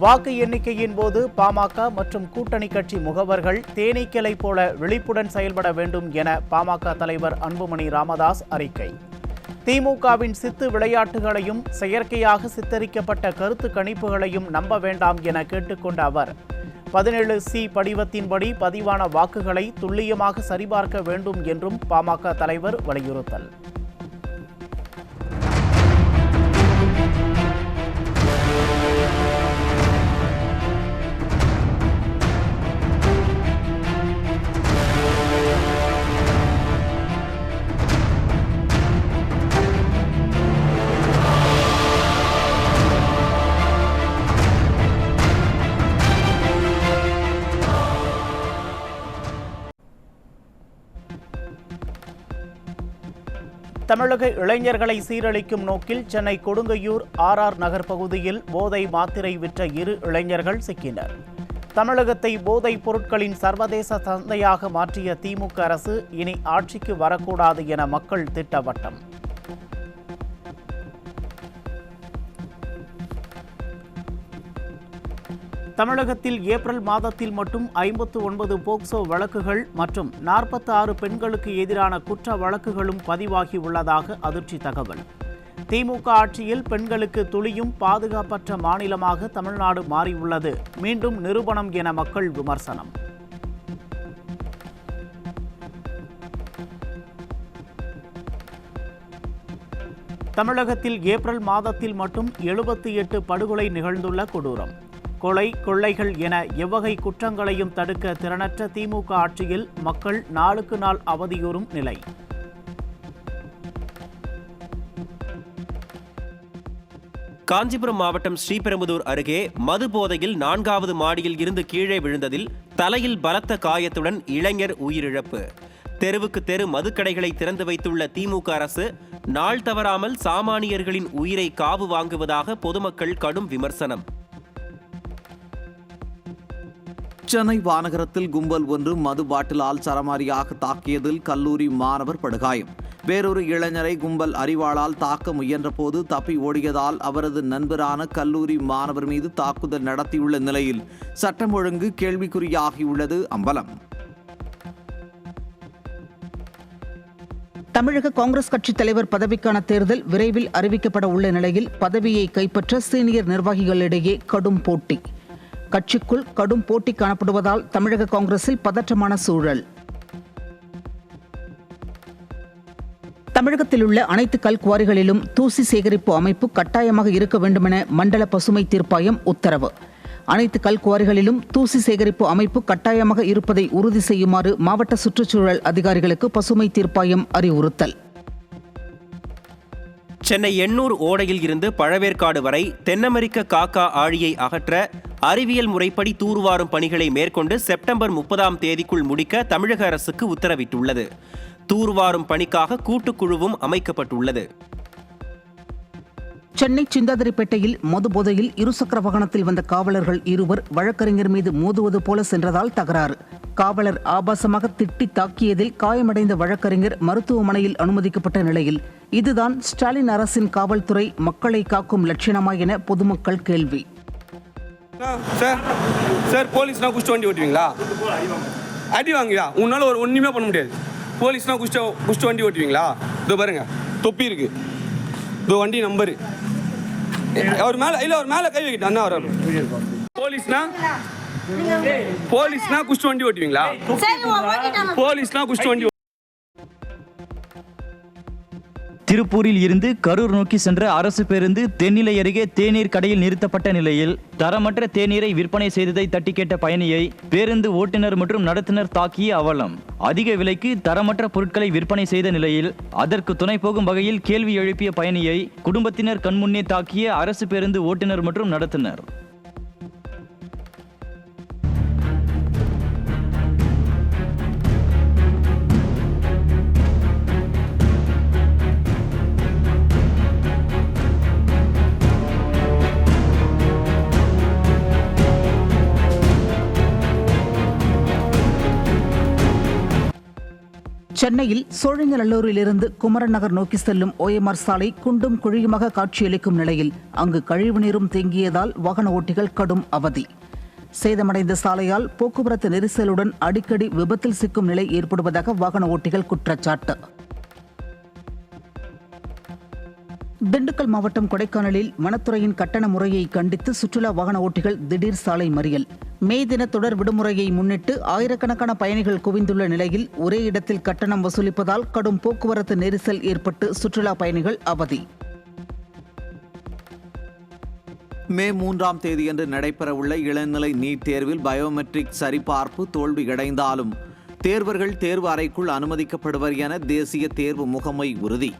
வாக்கு எண்ணிக்கையின் போது பாமக மற்றும் கூட்டணி கட்சி முகவர்கள் தேனீக்களை போல விழிப்புடன் செயல்பட வேண்டும் என பாமக தலைவர் அன்புமணி ராமதாஸ் அறிக்கை. திமுகவின் சித்து விளையாட்டுகளையும் செயற்கையாக சித்தரிக்கப்பட்ட கருத்து கணிப்புகளையும் நம்ப வேண்டாம் என கேட்டுக்கொண்ட அவர் 17C படிவத்தின்படி பதிவான வாக்குகளை துல்லியமாக சரிபார்க்க வேண்டும் என்றும் பாமக தலைவர் வலியுறுத்தல். தமிழக இளைஞர்களை சீரழிக்கும் நோக்கில் சென்னை கொடுங்கையூர் RR நகர் பகுதியில் போதை மாத்திரை விற்ற 2 இளைஞர்கள் சிக்கினர். தமிழகத்தை போதைப் பொருட்களின் சர்வதேச சந்தையாக மாற்றிய திமுக அரசு இனி ஆட்சிக்கு வரக்கூடாது என மக்கள் திட்டவட்டம். தமிழகத்தில் ஏப்ரல் மாதத்தில் மட்டும் 59 போக்சோ வழக்குகள் மற்றும் 46 பெண்களுக்கு எதிரான குற்ற வழக்குகளும் பதிவாகியுள்ளதாக அதிர்ச்சி தகவல். திமுக ஆட்சியில் பெண்களுக்கு துளியும் பாதுகாப்பற்ற மாநிலமாக தமிழ்நாடு மாறியுள்ளது மீண்டும் நிரூபணம் என மக்கள் விமர்சனம். தமிழகத்தில் ஏப்ரல் மாதத்தில் மட்டும் 78 படுகொலை நிகழ்ந்துள்ள கொடூரம். கொலை, கொள்ளைகள் என எவ்வகை குற்றங்களையும் தடுக்க திறனற்ற திமுக ஆட்சியில் மக்கள் நாளுக்கு நாள் அவதியுறும் நிலை. காஞ்சிபுரம் மாவட்டம் ஸ்ரீபெரும்புதூர் அருகே மது போதையில் 4வது மாடியில் இருந்து கீழே விழுந்ததில் தலையில் பலத்த காயத்துடன் இளைஞர் உயிரிழப்பு. தெருவுக்கு தெரு மதுக்கடைகளை திறந்து வைத்துள்ள திமுக அரசு நாள் தவறாமல் சாமானியர்களின் உயிரை காவு வாங்குவதாக பொதுமக்கள் கடும் விமர்சனம். சென்னை வானகரத்தில் கும்பல் ஒன்று மது பாட்டிலால் சரமாரியாக தாக்கியதில் கல்லூரி மாணவர் படுகாயம். வேறொரு இளைஞரை கும்பல் அரிவாளால் தாக்க முயன்றபோது தப்பி ஓடியதால் அவரது நண்பரான கல்லூரி மாணவர் மீது தாக்குதல் நடத்தியுள்ள நிலையில் சட்டம் ஒழுங்கு கேள்விக்குறியாகியுள்ளது அம்பலம். தமிழக காங்கிரஸ் கட்சித் தலைவர் பதவிக்கான தேர்தல் விரைவில் அறிவிக்கப்பட உள்ள நிலையில் பதவியை கைப்பற்ற சீனியர் நிர்வாகிகளிடையே கடும் போட்டி. கட்சிக்குள் கடும் போட்டி காணப்படுவதால் தமிழக காங்கிரஸில் பதற்றமான சூழல். தமிழகத்தில் உள்ள அனைத்து கல்குவாரிகளிலும் தூசி சேகரிப்பு அமைப்பு கட்டாயமாக இருக்க வேண்டுமென மண்டல பசுமை தீர்ப்பாயம் உத்தரவு. அனைத்து கல்குவாரிகளிலும் தூசி சேகரிப்பு அமைப்பு கட்டாயமாக இருப்பதை உறுதி செய்யுமாறு மாவட்ட சுற்றுச்சூழல் அதிகாரிகளுக்கு பசுமை தீர்ப்பாயம் அறிவுறுத்தல். சென்னை எண்ணூர் ஓடையில் இருந்து பழவேற்காடு வரை தென்னமெரிக்க காக்கா ஆழியை அகற்ற அறிவியல் முறைப்படி தூர்வாரும் பணிகளை மேற்கொண்டு செப்டம்பர் 30ஆம் தேதிக்குள் முடிக்க தமிழக அரசுக்கு உத்தரவிட்டுள்ளது. தூர்வாரும் பணிக்காக கூட்டுக்குழுவும் அமைக்கப்பட்டுள்ளது. சென்னை சிந்தாதிரிப்பேட்டையில் மது போதையில் இருசக்கர வாகனத்தில் வந்த காவலர்கள் இருவர் வழக்கறிஞர் மீது மோதுவது போல சென்றதால் தகராறு. காவலர் ஆபாசமாக திட்டி தாக்கியதில் காயமடைந்த வழக்கறிஞர் மருத்துவமனையில் அனுமதிக்கப்பட்ட நிலையில் இதுதான் ஸ்டாலின் அரசின் காவல்துறை மக்களை காக்கும் லட்சணமா என பொதுமக்கள் கேள்வி. சார் போலீஸ்னா குஷ்ட வண்டி ஓட்டுவீங்களா? அடி வாங்குவா உன்னால ஒரு ஒண்ணுமே பண்ண முடியாது. போலீஸ்னா குஷ்ட வண்டி ஓட்டுவீங்களா? இதோ பாருங்க தொப்பி இருக்கு, இதோ வண்டி நம்பரு. அவர் மேல கை வைக்கிட்டு அண்ணா வர. போலீஸ்னா குஷ்ட வண்டி ஓட்டுவீங்களா? போலீஸ்னா குஷ்ட வண்டி. திருப்பூரில் இருந்து கரூர் நோக்கி சென்ற அரசு பேருந்து தென்னிலை அருகே தேநீர் கடையில் நிறுத்தப்பட்ட நிலையில் தரமற்ற தேநீரை விற்பனை செய்ததை தட்டி கேட்ட பயணியை பேருந்து ஓட்டுநர் மற்றும் நடத்துனர் தாக்கிய அவலம். அதிக விலைக்கு தரமற்ற பொருட்களை விற்பனை செய்த நிலையில் அதற்கு துணை போகும் வகையில் கேள்வி எழுப்பிய பயணியை குடும்பத்தினர் கண்முன்னே தாக்கிய அரசு பேருந்து ஓட்டுநர் மற்றும் நடத்துனர். சென்னையில் சோழிங்கநல்லூரிலிருந்து குமரன் நகர் நோக்கி செல்லும் OMR சாலை குண்டும் குழியுமாக காட்சியளிக்கும் நிலையில் அங்கு கழிவுநீரும் தேங்கியதால் வாகன ஓட்டிகள் கடும் அவதி. சேதமடைந்த சாலையால் போக்குவரத்து நெரிசலுடன் அடிக்கடி விபத்தில் சிக்கும் நிலை ஏற்படுவதாக வாகன ஓட்டிகள் குற்றச்சாட்டு. திண்டுக்கல் மாவட்டம் கொடைக்கானலில் வனத்துறையின் கட்டண முறையை கண்டித்து சுற்றுலா வாகன ஓட்டிகள் திடீர் சாலை மறியல். மே தின தொடர் விடுமுறையை முன்னிட்டு ஆயிரக்கணக்கான பயணிகள் குவிந்துள்ள நிலையில் ஒரே இடத்தில் கட்டணம் வசூலிப்பதால் கடும் போக்குவரத்து நெரிசல் ஏற்பட்டு சுற்றுலா பயணிகள் அவதி. மே 3ஆம் தேதியன்று நடைபெறவுள்ள இளநிலை நீட் தேர்வில் பயோமெட்ரிக் சரிபார்ப்பு தோல்வியடைந்தாலும் தேர்வர்கள் தேர்வு அறைக்குள் அனுமதிக்கப்படுவர் என தேசிய தேர்வு முகமை உறுதி.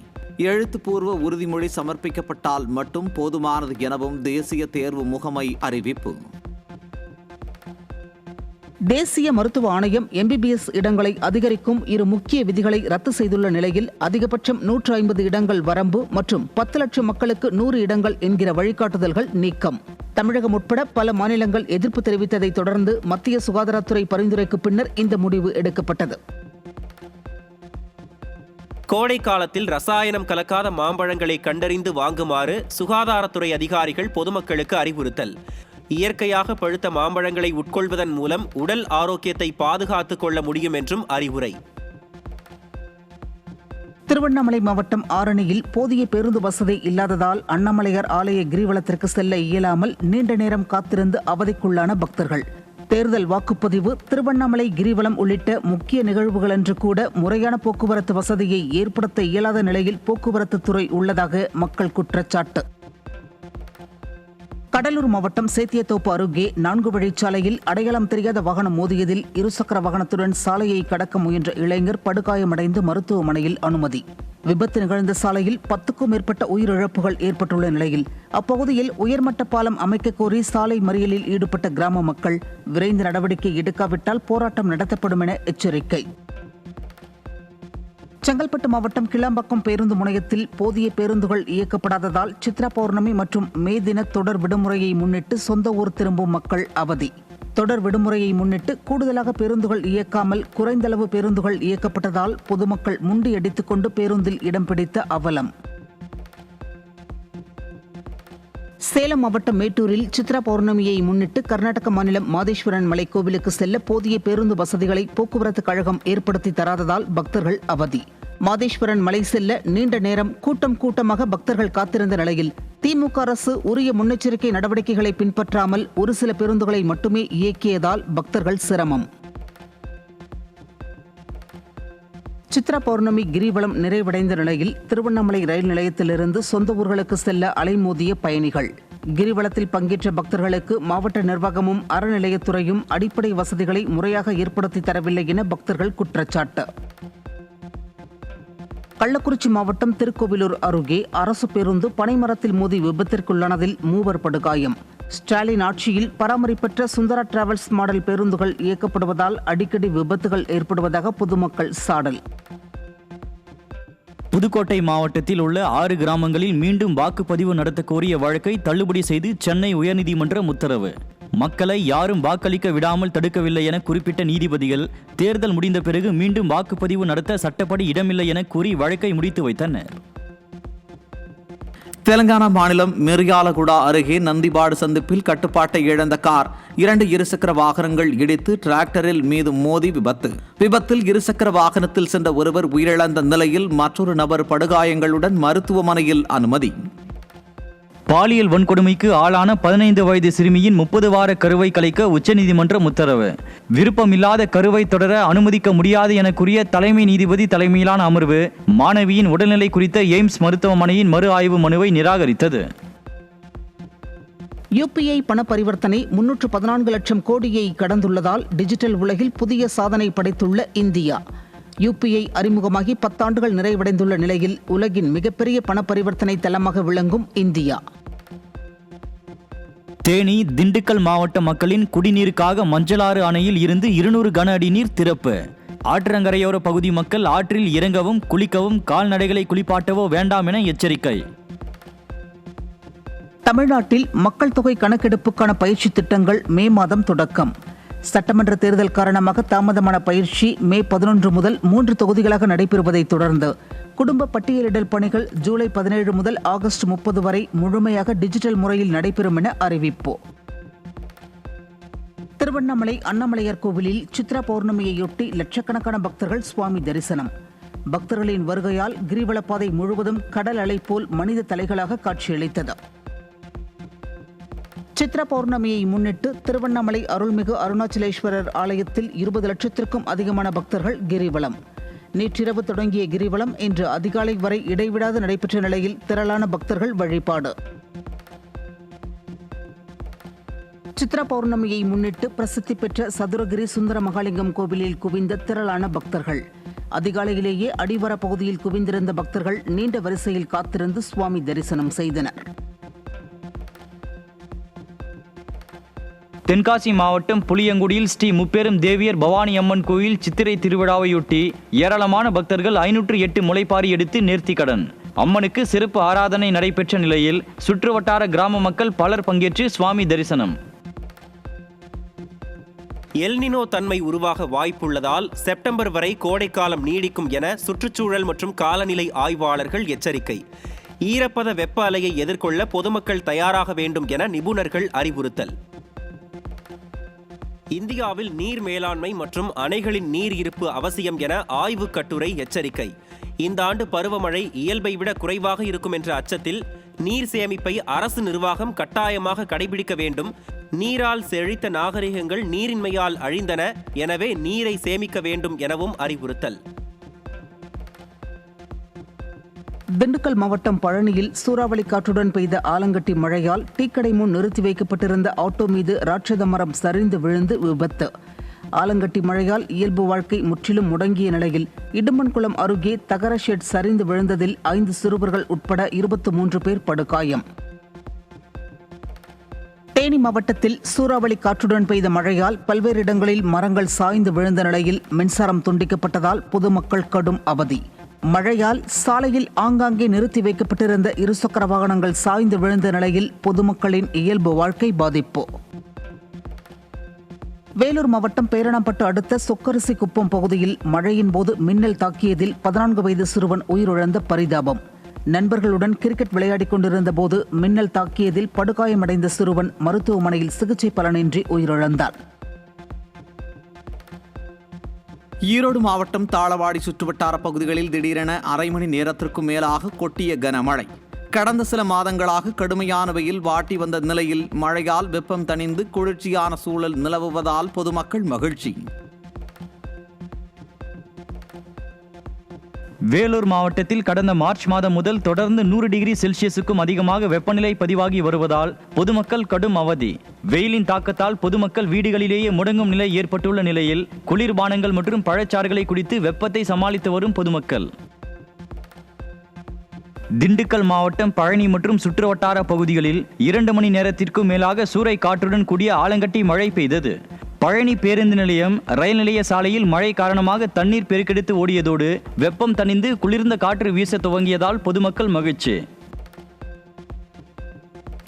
எழுத்துப்பூர்வ உறுதிமொழி சமர்ப்பிக்கப்பட்டால் மட்டும் போதுமானது எனவும் தேசிய தேர்வு முகமை அறிவிப்பு. தேசிய மருத்துவ ஆணையம் MBBS இடங்களை அதிகரிக்கும் 2 முக்கிய விதிகளை ரத்து செய்துள்ள நிலையில் அதிகபட்சம் 150 இடங்கள் வரம்பு மற்றும் 10 லட்சம் மக்களுக்கு 100 இடங்கள் என்கிற வழிகாட்டுதல்கள் நீக்கம். தமிழகம் உட்பட பல மாநிலங்கள் எதிர்ப்பு தெரிவித்ததை தொடர்ந்து மத்திய சுகாதாரத்துறை பரிந்துரைக்கு பின்னர் இந்த முடிவு எடுக்கப்பட்டது. கோடை காலத்தில் ரசாயனம் கலக்காத மாம்பழங்களை கண்டறிந்து வாங்குமாறு சுகாதாரத்துறை அதிகாரிகள் பொதுமக்களுக்கு அறிவுறுத்தல். இயற்கையாக பழுத்த மாம்பழங்களை உட்கொள்வதன் மூலம் உடல் ஆரோக்கியத்தை பாதுகாத்துக் கொள்ள முடியும் என்றும் அறிவுரை. திருவண்ணாமலை மாவட்டம் ஆரணியில் போதிய பேருந்து வசதி இல்லாததால் அண்ணாமலையார் ஆலய கிரிவலத்திற்கு செல்ல இயலாமல் நீண்ட நேரம் காத்திருந்து அவதிக்குள்ளான பக்தர்கள். தேர்தல் வாக்குப்பதிவு, திருவண்ணாமலை கிரிவலம் உள்ளிட்ட முக்கிய நிகழ்வுகளன்று கூட முறையான போக்குவரத்து வசதியை ஏற்படுத்த இயலாத நிலையில் போக்குவரத்து துறை உள்ளதாக மக்கள் குற்றச்சாட்டு. கடலூர் மாவட்டம் சேத்தியத்தோப்பு அருகே 4 வழிச்சாலையில் அடையாளம் தெரியாத வாகனம் மோதியதில் இருசக்கர வாகனத்துடன் சாலையை கடக்க முயன்ற இளைஞர் படுகாயமடைந்து மருத்துவமனையில் அனுமதி. விபத்து நிகழ்ந்த சாலையில் 10க்கும் மேற்பட்ட உயிரிழப்புகள் ஏற்பட்டுள்ள நிலையில் அப்பகுதியில் உயர்மட்ட பாலம் அமைக்க கோரி சாலை மறியலில் ஈடுபட்ட கிராம மக்கள் விரைந்து நடவடிக்கை எடுக்காவிட்டால் போராட்டம் நடத்தப்படும் என எச்சரிக்கை. செங்கல்பட்டு மாவட்டம் கிளாம்பாக்கம் பேருந்து முனையத்தில் போதிய பேருந்துகள் இயக்கப்படாததால் சித்ரா பௌர்ணமி மற்றும் மே தின தொடர் விடுமுறையை முன்னிட்டு சொந்த ஊர் திரும்பும் மக்கள் அவதி. தொடர் விடுமுறையை முன்னிட்டு கூடுதலாக பேருந்துகள் இயக்காமல் குறைந்தளவு பேருந்துகள் இயக்கப்பட்டதால் பொதுமக்கள் முண்டியடித்துக் கொண்டு பேருந்தில் இடம் பிடித்த அவலம். சேலம் மாவட்டம் மேட்டூரில் சித்ரா பௌர்ணமியை முன்னிட்டு கர்நாடக மாநிலம் மாதேஸ்வரன் மலை கோவிலுக்கு செல்ல போதிய பேருந்து வசதிகளை போக்குவரத்து கழகம் ஏற்படுத்தி தராததால் பக்தர்கள் அவதி. மாதேஸ்வரன் மலை செல்ல நீண்ட நேரம் கூட்டமாக பக்தர்கள் காத்திருந்த நிலையில் திமுக அரசு உரிய முன்னெச்சரிக்கை நடவடிக்கைகளை பின்பற்றாமல் ஒரு சில பேருந்துகளை மட்டுமே இயக்கியதால் பக்தர்கள் சிரமம். சித்ரா பௌர்ணமி கிரிவலம் நிறைவடைந்த நிலையில் திருவண்ணாமலை ரயில் நிலையத்திலிருந்து சொந்த ஊர்களுக்கு செல்ல அலைமோதிய பயணிகள். கிரிவலத்தில் பங்கேற்ற பக்தர்களுக்கு மாவட்ட நிர்வாகமும் அறநிலையத்துறையும் அடிப்படை வசதிகளை முறையாக ஏற்படுத்தி தரவில்லை என பக்தர்கள் குற்றச்சாட்டு. கள்ளக்குறிச்சி மாவட்டம் திருக்கோவிலூர் அருகே அரசு பேருந்து பனைமரத்தில் மோதி விபத்திற்குள்ளானதில் 3 படுகாயம். ஸ்டாலின் ஆட்சியில் பராமரிப்பற்ற சுந்தரா டிராவல்ஸ் மாடல் பேருந்துகள் இயக்கப்படுவதால் அடிக்கடி விபத்துகள் ஏற்படுவதாக பொதுமக்கள் சாடல். புதுக்கோட்டை மாவட்டத்தில் உள்ள 6 கிராமங்களில் மீண்டும் வாக்குப்பதிவு நடத்த கோரிய வழக்கை தள்ளுபடி செய்து சென்னை உயர்நீதிமன்றம் உத்தரவு. மக்களை யாரும் வாக்களிக்க விடாமல் தடுக்கவில்லை என குறிப்பிட்ட நீதிபதிகள் தேர்தல் முடிந்த பிறகு மீண்டும் வாக்குப்பதிவு நடத்த சட்டப்படி இடமில்லை என கூறி வழக்கை முடித்து வைத்தனர். தெலங்கானா மாநிலம் மிரியாலகுடா அருகே நந்திபாடு சந்திப்பில் கட்டுப்பாட்டை இழந்த கார் 2 இருசக்கர வாகனங்கள் இடித்து டிராக்டரில் மீது மோதி விபத்தில் இருசக்கர வாகனத்தில் சென்ற ஒருவர் உயிரிழந்த நிலையில் மற்றொரு நபர் படுகாயங்களுடன் மருத்துவமனையில் அனுமதி. பாலியல் வன்கொடுமைக்கு ஆளான 15 வயது சிறுமியின் 30 வார கருவை கலைக்க உச்சநீதிமன்றம் உத்தரவு. விருப்பமில்லாத கருவை தொடர அனுமதிக்க முடியாது என கூறிய தலைமை நீதிபதி தலைமையிலான அமர்வு மாணவியின் உடல்நிலை குறித்த எய்ம்ஸ் மருத்துவமனையின் மறு ஆய்வு மனுவை நிராகரித்தது. UPI பண பரிவர்த்தனை 314 லட்சம் கோடியை கடந்துள்ளதால் டிஜிட்டல் உலகில் புதிய சாதனை படைத்துள்ள இந்தியா. UPI அறிமுகமாகி 10 ஆண்டுகள் நிறைவடைந்துள்ள நிலையில் உலகின் மிகப்பெரிய பண பரிவர்த்தனை தளமாக விளங்கும் இந்தியா. தேனி திண்டுக்கல் மாவட்ட மக்களின் குடிநீருக்காக மஞ்சளாறு அணையில் இருந்து 200 கன அடி நீர் திறப்பு. ஆற்றங்கரையோர பகுதி மக்கள் ஆற்றில் இறங்கவும் குளிக்கவும் கால்நடைகளை குளிப்பாட்டவோ வேண்டாம் என எச்சரிக்கை. தமிழ்நாட்டில் மக்கள் தொகை கணக்கெடுப்புக்கான பயிற்சி திட்டங்கள் மே மாதம் தொடக்கம். சட்டமன்ற தேர்தல் காரணமாக தாமதமான பயிற்சி மே 11 முதல் 3 தொகுதிகளாக நடைபெறுவதை தொடர்ந்து குடும்ப பட்டியலிடல் பணிகள் ஜூலை 17 முதல் ஆகஸ்ட் 30 வரை முழுமையாக டிஜிட்டல் முறையில் நடைபெறும் என அறிவிப்பு. திருவண்ணாமலை அண்ணாமலையார் கோவிலில் சித்ரா பௌர்ணமியையொட்டி லட்சக்கணக்கான பக்தர்கள் சுவாமி தரிசனம். பக்தர்களின் வருகையால் கிரிவலப்பாதை முழுவதும் கடல் அலை போல் மனித தலைகளாக காட்சியளித்தது. சித்ரா பௌர்ணமியை முன்னிட்டு திருவண்ணாமலை அருள்மிகு அருணாச்சலேஸ்வரர் ஆலயத்தில் 20 லட்சத்திற்கும் அதிகமான பக்தர்கள் கிரிவலம். நேற்றிரவு தொடங்கிய கிரிவலம் இன்று அதிகாலை வரை இடைவிடாது நடைபெற்ற நிலையில் திரளான பக்தர்கள் வழிபாடு. சித்ரா பௌர்ணமியை முன்னிட்டு பிரசித்தி பெற்ற சதுரகிரி சுந்தர மகாலிங்கம் கோவிலில் குவிந்த திரளான பக்தர்கள். அதிகாலையிலேயே அடிவார பகுதியில் குவிந்திருந்த பக்தர்கள் நீண்ட வரிசையில் காத்திருந்து சுவாமி தரிசனம் செய்தனர். தென்காசி மாவட்டம் புளியங்குடியில் ஸ்ரீ முப்பெரும் தேவியர் பவானி அம்மன் கோயில் சித்திரை திருவிழாவையொட்டி ஏராளமான பக்தர்கள் 508 முளைப்பாரி எடுத்து நேர்த்திக்கடன். அம்மனுக்கு சிறப்பு ஆராதனை நடைபெற்ற நிலையில் சுற்றுவட்டார கிராம மக்கள் பலர் பங்கேற்று சுவாமி தரிசனம். எல்னினோ தன்மை உருவாக வாய்ப்புள்ளதால் செப்டம்பர் வரை கோடைக்காலம் நீடிக்கும் என சுற்றுச்சூழல் மற்றும் காலநிலை ஆய்வாளர்கள் எச்சரிக்கை. ஈரப்பத வெப்ப அலையை எதிர்கொள்ள பொதுமக்கள் தயாராக வேண்டும் என நிபுணர்கள் அறிவுறுத்தல். இந்தியாவில் நீர் மேலாண்மை மற்றும் அணைகளின் நீர் இருப்பு அவசியம் என ஆய்வுக் கட்டுரை எச்சரிக்கை. இந்த ஆண்டு பருவமழை இயல்பை விட குறைவாக இருக்கும் என்ற அச்சத்தில் நீர் சேமிப்பை அரசு நிர்வாகம் கட்டாயமாக கடைபிடிக்க வேண்டும். நீரால் செழித்த நாகரிகங்கள் நீரின்மையால் அழிந்தன, எனவே நீரை சேமிக்க வேண்டும் எனவும் அறிவுறுத்தல். திண்டுக்கல் மாவட்டம் பழனியில் சூறாவளி காற்றுடன் பெய்த ஆலங்கட்டி மழையால் டீக்கடை முன் நிறுத்தி வைக்கப்பட்டிருந்த ஆட்டோ மீது ராட்சத மரம் சரிந்து விழுந்து விபத்து. ஆலங்கட்டி மழையால் இயல்பு வாழ்க்கை முற்றிலும் முடங்கிய நிலையில் இடும்பன்குளம் அருகே தகர ஷெட் சரிந்து விழுந்ததில் 5 சிறுவர்கள் உட்பட 23 பேர் படுகாயம். தேனி மாவட்டத்தில் சூறாவளி காற்றுடன் பெய்த மழையால் பல்வேறு இடங்களில் மரங்கள் சாய்ந்து விழுந்த நிலையில் மின்சாரம் துண்டிக்கப்பட்டதால் பொதுமக்கள் கடும் அவதி. மழையால் சாலையில் ஆங்காங்கே நிறுத்தி வைக்கப்பட்டிருந்த இருசக்கர வாகனங்கள் சாய்ந்து விழுந்த நிலையில் பொதுமக்களின் இயல்பு வாழ்க்கை பாதிப்பு. வேலூர் மாவட்டம் பேரணாம்பட்டு அடுத்த சொக்கரிசி குப்பம் பகுதியில் மழையின் போது மின்னல் தாக்கியதில் 14 வயது சிறுவன் உயிரிழந்த பரிதாபம். நண்பர்களுடன் கிரிக்கெட் விளையாடிக் கொண்டிருந்த போது மின்னல் தாக்கியதில் படுகாயமடைந்த சிறுவன் மருத்துவமனையில் சிகிச்சை பலனின்றி உயிரிழந்தார். ஈரோடு மாவட்டம் தாளவாடி சுற்றுவட்டார பகுதிகளில் திடீரென அரை மணி நேரத்திற்கும் மேலாக கொட்டிய கனமழை. கடந்த சில மாதங்களாக கடுமையான வெயில் வாட்டி வந்த நிலையில் மழையால் வெப்பம் தணிந்து குளிர்ச்சியான சூழல் நிலவுவதால் பொதுமக்கள் மகிழ்ச்சி. வேலூர் மாவட்டத்தில் கடந்த மார்ச் மாதம் முதல் தொடர்ந்து 100 டிகிரி செல்சியஸுக்கும் அதிகமாக வெப்பநிலை பதிவாகி வருவதால் பொதுமக்கள் கடும் அவதி. வெயிலின் தாக்கத்தால் பொதுமக்கள் வீடுகளிலேயே முடங்கும் நிலை ஏற்பட்டுள்ள நிலையில் குளிர்பானங்கள் மற்றும் பழச்சாறுகளை குடித்து வெப்பத்தை சமாளித்து வரும் பொதுமக்கள். திண்டுக்கல் மாவட்டம் பழனி மற்றும் சுற்றுவட்டார பகுதிகளில் 2 மணி நேரத்திற்கும் மேலாக சூறை காற்றுடன் கூடிய ஆலங்கட்டி மழை பெய்தது. பழனி பேருந்து நிலையம், ரயில் நிலைய சாலையில் மழை காரணமாக தண்ணீர் பெருக்கெடுத்து ஓடியதோடு வெப்பம் தணிந்து குளிர்ந்த காற்று வீச துவங்கியதால் பொதுமக்கள் மகிழ்ச்சி.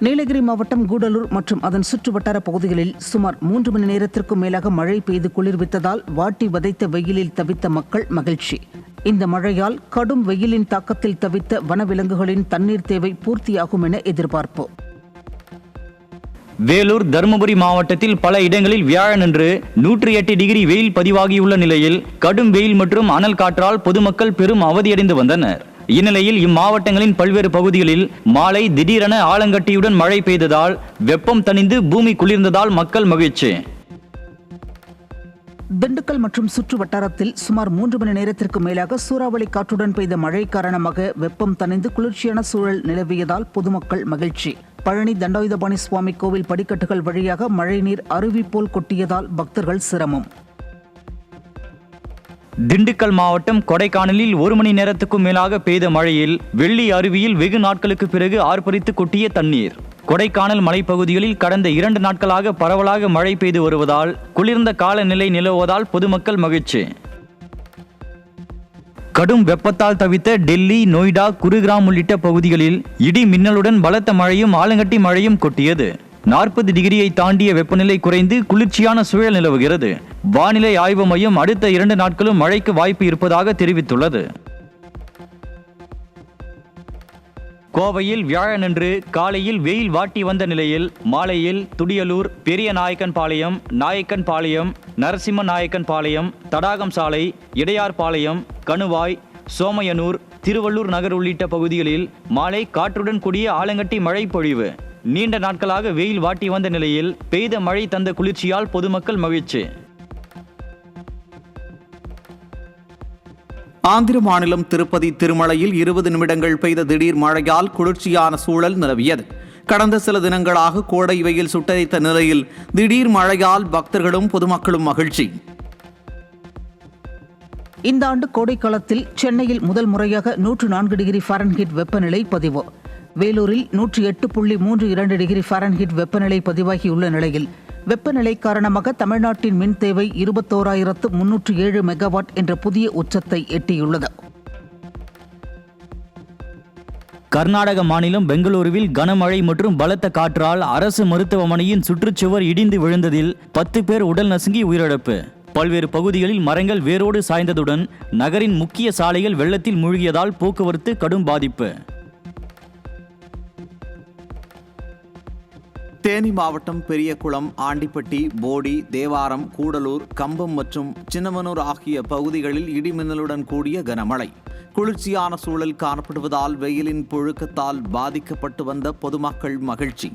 நீலகிரி மாவட்டம் கூடலூர் மற்றும் அதன் சுற்றுவட்டார பகுதிகளில் சுமார் 3 மணி நேரத்திற்கும் மேலாக மழை பெய்து குளிர்வித்ததால் வாட்டி வதைத்த வெயிலில் தவித்த மக்கள் மகிழ்ச்சி. இந்த மழையால் கடும் வெயிலின் தாக்கத்தில் தவித்த வனவிலங்குகளின் தண்ணீர் தேவை பூர்த்தியாகும் என எதிர்பார்ப்பு. வேலூர், தருமபுரி மாவட்டத்தில் பல இடங்களில் வியாழனன்று 108 டிகிரி வெயில் பதிவாகியுள்ள நிலையில் கடும் வெயில் மற்றும் அனல் காற்றால் பொதுமக்கள் பெரும் அவதியடைந்து வந்தனர். இந்நிலையில் இம்மாவட்டங்களின் பல்வேறு பகுதிகளில் மாலை திடீரென ஆலங்கட்டியுடன் மழை பெய்ததால் வெப்பம் தணிந்து பூமி குளிர்ந்ததால் மக்கள் மகிழ்ச்சி. திண்டுக்கல் மற்றும் சுற்று வட்டாரத்தில் சுமார் 3 மணி நேரத்திற்கு மேலாக சூறாவளி காற்றுடன் பெய்த மழை காரணமாக வெப்பம் தணிந்து குளிர்ச்சியான சூழல் நிலவியதால் பொதுமக்கள் மகிழ்ச்சி. பழனி தண்டாயுதபாணி சுவாமி கோவில் படிக்கட்டுகள் வழியாக மழைநீர் அருவி போல் கொட்டியதால் பக்தர்கள் சிரமம். திண்டுக்கல் மாவட்டம் கொடைக்கானலில் 1 மணி நேரத்துக்கும் மேலாக பெய்த மழையில் வெள்ளி அருவியில் வெகு நாட்களுக்கு பிறகு ஆர்ப்பரித்து கொட்டிய தண்ணீர். கொடைக்கானல் மலைப்பகுதிகளில் கடந்த 2 நாட்களாக பரவலாக மழை பெய்து வருவதால் குளிர்ந்த காலநிலை நிலவுவதால் பொதுமக்கள் மகிழ்ச்சி. கடும் வெப்பத்தால் தவித்த டெல்லி, நொய்டா, குருகிராம் உள்ளிட்ட பகுதிகளில் இடி மின்னலுடன் பலத்த மழையும் ஆலங்கட்டி மழையும் கொட்டியது. 40 டிகிரியை தாண்டிய வெப்பநிலை குறைந்து குளிர்ச்சியான சூழல் நிலவுகிறது. வானிலை ஆய்வு மையம் அடுத்த 2 நாட்களும் மழைக்கு வாய்ப்பு இருப்பதாக தெரிவித்துள்ளது. கோவையில் வியாழனன்று காலையில் வெயில் வாட்டி வந்த நிலையில் மாலையில் துடியலூர், பெரிய நாயக்கன்பாளையம், நாயக்கன்பாளையம், நரசிம்ம நாயக்கன்பாளையம், தடாகம் சாலை, இடையார்பாளையம், கணுவாய், சோமையனூர், திருவள்ளூர் நகர் உள்ளிட்ட பகுதிகளில் மாலை காற்றுடன் கூடிய ஆலங்கட்டி மழை பொழிவு. நீண்ட நாட்களாக வெயில் வாட்டி வந்த நிலையில் பெய்த மழை தந்த குளிர்ச்சியால் பொதுமக்கள் மகிழ்ச்சி. ஆந்திர மாநிலம் திருப்பதி திருமலையில் 20 நிமிடங்கள் பெய்த திடீர் மழையால் குளிர்ச்சியான சூழல் நிலவியது. கடந்த சில தினங்களாக கோடை வெயில் சுட்டரித்த நிலையில் திடீர் மழையால் பக்தர்களும் பொதுமக்களும் மகிழ்ச்சி. இந்த ஆண்டு கோடைக்காலத்தில் சென்னையில் முதல் முறையாக 104 டிகிரி ஃபாரன்ஹீட் வெப்பநிலை பதிவு. வேலூரில் 108.32 டிகிரி ஃபாரன்ஹீட் வெப்பநிலை பதிவாகியுள்ள நிலையில் வெப்பநிலை காரணமாக தமிழ்நாட்டின் மின் தேவை 21,307 மெகாவாட் என்ற புதிய உச்சத்தை எட்டியுள்ளது. கர்நாடக மாநிலம் பெங்களூருவில் கனமழை மற்றும் பலத்த காற்றால் அரசு மருத்துவமனையின் சுற்றுச்சுவர் இடிந்து விழுந்ததில் 10 பேர் உடல் நசுங்கி உயிரிழப்பு. பல்வேறு பகுதிகளில் மரங்கள் வேரோடு சாய்ந்ததுடன் நகரின் முக்கிய சாலைகள் வெள்ளத்தில் மூழ்கியதால் போக்குவரத்து கடும் பாதிப்பு. தேனி மாவட்டம் பெரியகுளம், ஆண்டிப்பட்டி, போடி, தேவாரம், கூடலூர், கம்பம் மற்றும் சின்னமனூர் ஆகிய பகுதிகளில் இடிமின்னலுடன் கூடிய கனமழை. குளிர்ச்சியான சூழல் காணப்படுவதால் வெயிலின் புழுக்கத்தால் பாதிக்கப்பட்டு வந்த பொதுமக்கள் மகிழ்ச்சி.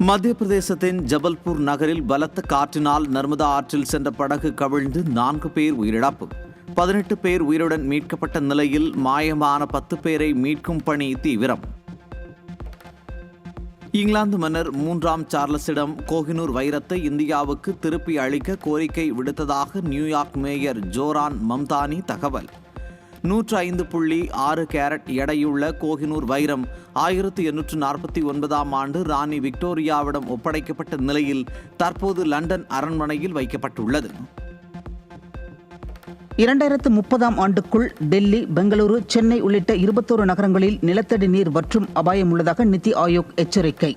மத்திய பிரதேசத்தின் ஜபல்பூர் நகரில் பலத்த காற்றினால் நர்மதா ஆற்றில் சென்ற படகு கவிழ்ந்து 4 பேர் உயிரிழப்பு. 18 பேர் உயிருடன் மீட்கப்பட்ட நிலையில் மாயமான 10 பேரை மீட்கும் பணி தீவிரம். இங்கிலாந்து மன்னர் 3ஆம் சார்லஸிடம் கோஹினூர் வைரத்தை இந்தியாவுக்கு திருப்பி அளிக்க கோரிக்கை விடுத்ததாக நியூயார்க் மேயர் ஜோரான் மம்தானி தகவல். 105.6 கேரட் எடையுள்ள கோஹினூர் வைரம் 1849ஆம் ஆண்டு ராணி விக்டோரியாவிடம் ஒப்படைக்கப்பட்ட நிலையில் தற்போது லண்டன் அரண்மனையில் வைக்கப்பட்டுள்ளது. 2030ஆம் ஆண்டுக்குள் டெல்லி, பெங்களூரு, சென்னை உள்ளிட்ட 21 நகரங்களில் நிலத்தடி நீர் வற்றும் அபாயம் உள்ளதாக நிதி ஆயோக் எச்சரிக்கை.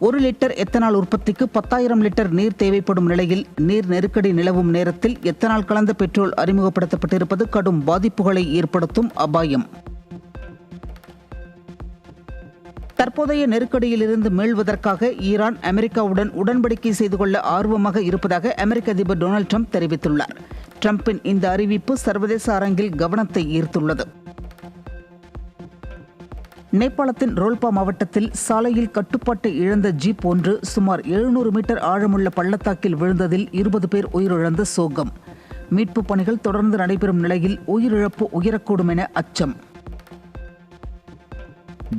1 லிட்டர் எத்தனால் உற்பத்திக்கு 10,000 லிட்டர் நீர் தேவைப்படும் நிலையில் நீர் நெருக்கடி நிலவும் நேரத்தில் எத்தனால் கலந்த பெட்ரோல் அறிமுகப்படுத்தப்பட்டிருப்பது கடும் பாதிப்புகளை ஏற்படுத்தும் அபாயம். தற்போதைய நெருக்கடியிலிருந்து மீள்வதற்காக ஈரான் அமெரிக்காவுடன் உடன்படிக்கை செய்து கொள்ள ஆர்வமாக இருப்பதாக அமெரிக்க அதிபர் டொனால்ட் ட்ரம்ப் தெரிவித்துள்ளார். ட்ரம்பின் இந்த அறிவிப்பு சர்வதேச அரங்கில் கவனத்தை ஈர்த்துள்ளது. நேபாளத்தின் ரோல்பா மாவட்டத்தில் சாலையில் கட்டுப்பாட்டை இழந்த ஜீப் ஒன்று சுமார் 700 மீட்டர் ஆழமுள்ள பள்ளத்தாக்கில் விழுந்ததில் 20 பேர் உயிரிழந்த சோகம். மீட்பு பணிகள் தொடர்ந்து நடைபெறும் நிலையில் உயிரிழப்பு உயரக்கூடும் என அச்சம்.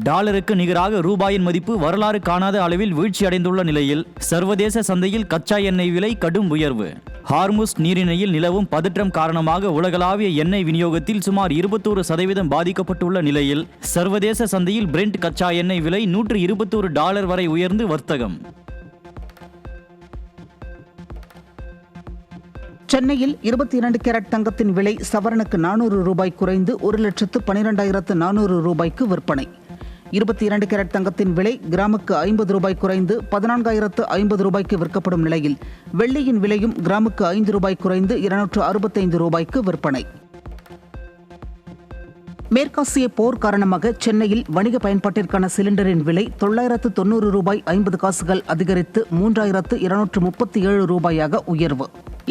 டாலருக்கு நிகராக ரூபாயின் மதிப்பு வரலாறு காணாத அளவில் வீழ்ச்சியடைந்துள்ள நிலையில் சர்வதேச சந்தையில் கச்சா எண்ணெய் விலை கடும் உயர்வு. ஹார்முஸ் நீரிணையில் நிலவும் பதற்றம் காரணமாக உலகளாவிய எண்ணெய் விநியோகத்தில் சுமார் 21% பாதிக்கப்பட்டுள்ள நிலையில் சர்வதேச சந்தையில் பிரெண்ட் கச்சா எண்ணெய் விலை $121 வரை உயர்ந்து வர்த்தகம். சென்னையில் 22 கேரட் தங்கத்தின் விலை சவரனுக்கு $400 குறைந்து 1,12,400 ரூபாய்க்கு விற்பனை. 22 கேரட் தங்கத்தின் விலை கிராமுக்கு $50 குறைந்து 14,050 ரூபாய்க்கு விற்கப்படும் நிலையில் வெள்ளியின் விலையும் கிராமுக்கு $5 குறைந்து 265 ரூபாய்க்கு விற்பனை. மேற்காசிய போர் காரணமாக சென்னையில் வணிக பயன்பாட்டிற்கான சிலிண்டரின் விலை $990.50 அதிகரித்து 3,237 ரூபாயாக உயர்வு.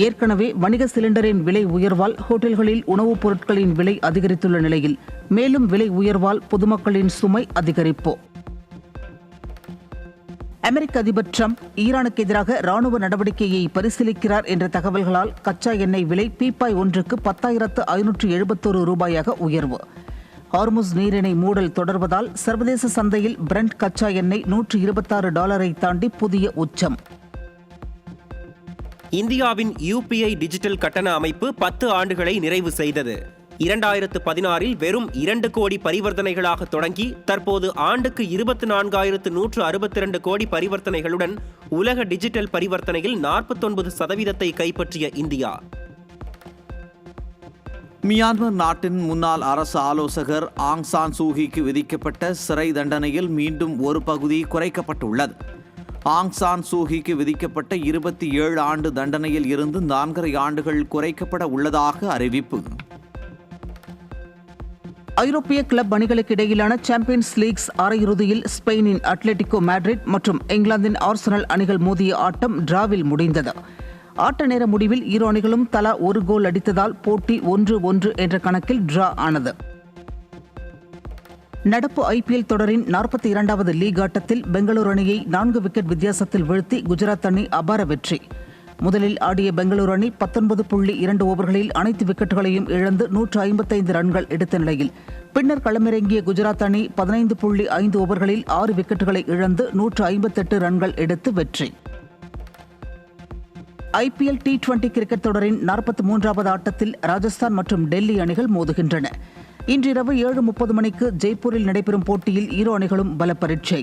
ஏற்கனவே வணிக சிலிண்டரின் விலை உயர்வால் ஹோட்டல்களில் உணவுப் பொருட்களின் விலை அதிகரித்துள்ள நிலையில் மேலும் விலை உயர்வால் பொதுமக்களின் சுமை அதிகரிப்பு. அமெரிக்க அதிபர் ட்ரம்ப் ஈரானுக்கு எதிராக ராணுவ நடவடிக்கையை பரிசீலிக்கிறார் என்ற தகவல்களால் கச்சா எண்ணெய் விலை பீப்பாய் ஒன்றுக்கு 10,571 ரூபாயாக உயர்வு. ஹார்முஸ் நீரிணை மூடல் தொடர்வதால் சர்வதேச சந்தையில் பிரெண்ட் கச்சா எண்ணெய் $126 தாண்டி புதிய உச்சம். இந்தியாவின் UPI டிஜிட்டல் கட்டண அமைப்பு 10 ஆண்டுகளை நிறைவு செய்தது. 2016இல் வெறும் 2 கோடி பரிவர்த்தனைகளாக தொடங்கி தற்போது ஆண்டுக்கு 24,162 கோடி பரிவர்த்தனைகளுடன் உலக டிஜிட்டல் பரிவர்த்தனையில் 49% கைப்பற்றிய இந்தியா. மியான்மர் நாட்டின் முன்னாள் அரசு ஆலோசகர் ஆங் சான் சூகிக்கு விதிக்கப்பட்ட சிறை தண்டனையில் மீண்டும் ஒரு பகுதி குறைக்கப்பட்டுள்ளது. ஆங் சான் சூகிக்கு விதிக்கப்பட்ட 27 ஆண்டு தண்டனையில் இருந்து 4.5 ஆண்டுகள் குறைக்கப்பட உள்ளதாக அறிவிப்பு. ஐரோப்பிய கிளப் அணிகளுக்கு இடையிலான சாம்பியன்ஸ் லீக்ஸ் அரையிறுதியில் ஸ்பெயினின் அட்லெட்டிகோ மேட்ரிட் மற்றும் இங்கிலாந்தின் ஆர்சனல் அணிகள் மோதிய ஆட்டம் டிராவில் முடிந்தது. ஆட்ட நேர முடிவில் இரு அணிகளும் தலா ஒரு கோல் அடித்ததால் போட்டி 1-1 என்ற கணக்கில் டிரா ஆனது. நடப்பு IPL தொடரின் 42வது லீக் ஆட்டத்தில் பெங்களூரு அணியை 4 விக்கெட் வித்தியாசத்தில் வீழ்த்தி குஜராத் அணி அபார வெற்றி. முதலில் ஆடிய பெங்களூரு அணி 19.2 ஓவர்களில் அனைத்து விக்கெட்டுகளையும் இழந்து 155 ரன்கள் எடுத்த நிலையில் பின்னர் களமிறங்கிய குஜராத் அணி 15.5 ஓவர்களில் 6 விக்கெட்டுகளை இழந்து 158 ரன்கள் எடுத்து வெற்றி. IPL T20 கிரிக்கெட் தொடரின் 43வது ஆட்டத்தில் ராஜஸ்தான் மற்றும் டெல்லி அணிகள் மோதுகின்றன. இன்றிரவு 7:30 மணிக்கு ஜெய்ப்பூரில் நடைபெறும் போட்டியில் இரு அணிகளும் பல பரீட்சை.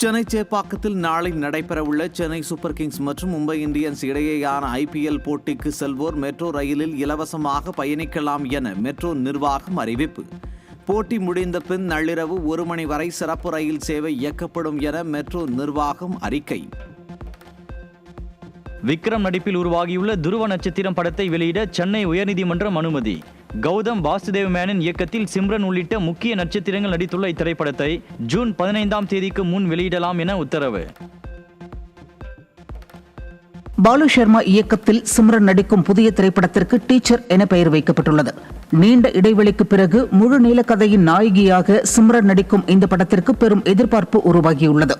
சென்னை சேப்பாக்கத்தில் நாளை நடைபெறவுள்ள சென்னை சூப்பர் கிங்ஸ் மற்றும் மும்பை இந்தியன்ஸ் இடையேயான IPL போட்டிக்கு செல்வோர் மெட்ரோ ரயிலில் இலவசமாக பயணிக்கலாம் என மெட்ரோ நிர்வாகம் அறிவிப்பு. போட்டி முடிந்த பின் நள்ளிரவு 1 மணி வரை சிறப்பு ரயில் சேவை இயக்கப்படும் என மெட்ரோ நிர்வாகம் அறிக்கை. விக்ரம் நடிப்பில் உருவாகியுள்ள துருவ நட்சத்திரம் படத்தை வெளியிட சென்னை உயர்நீதிமன்றம் அனுமதி. கௌதம் வாசுதேவ் மேனன் இயக்கத்தில் சிம்ரன் உள்ளிட்ட முக்கிய நட்சத்திரங்கள் நடித்துள்ள இத்திரைப்படத்தை ஜூன் 15ஆம் தேதிக்கு முன் வெளியிடலாம் என உத்தரவு. பாலு சர்மா இயக்கத்தில் சிம்ரன் நடிக்கும் புதிய திரைப்படத்திற்கு டீச்சர் என பெயர் வைக்கப்பட்டுள்ளது. நீண்ட இடைவெளிக்கு பிறகு முழு நீள கதையின் நாயகியாக சிம்ரன் நடிக்கும் இந்த படத்திற்கு பெரும் எதிர்பார்ப்பு உருவாகியுள்ளது.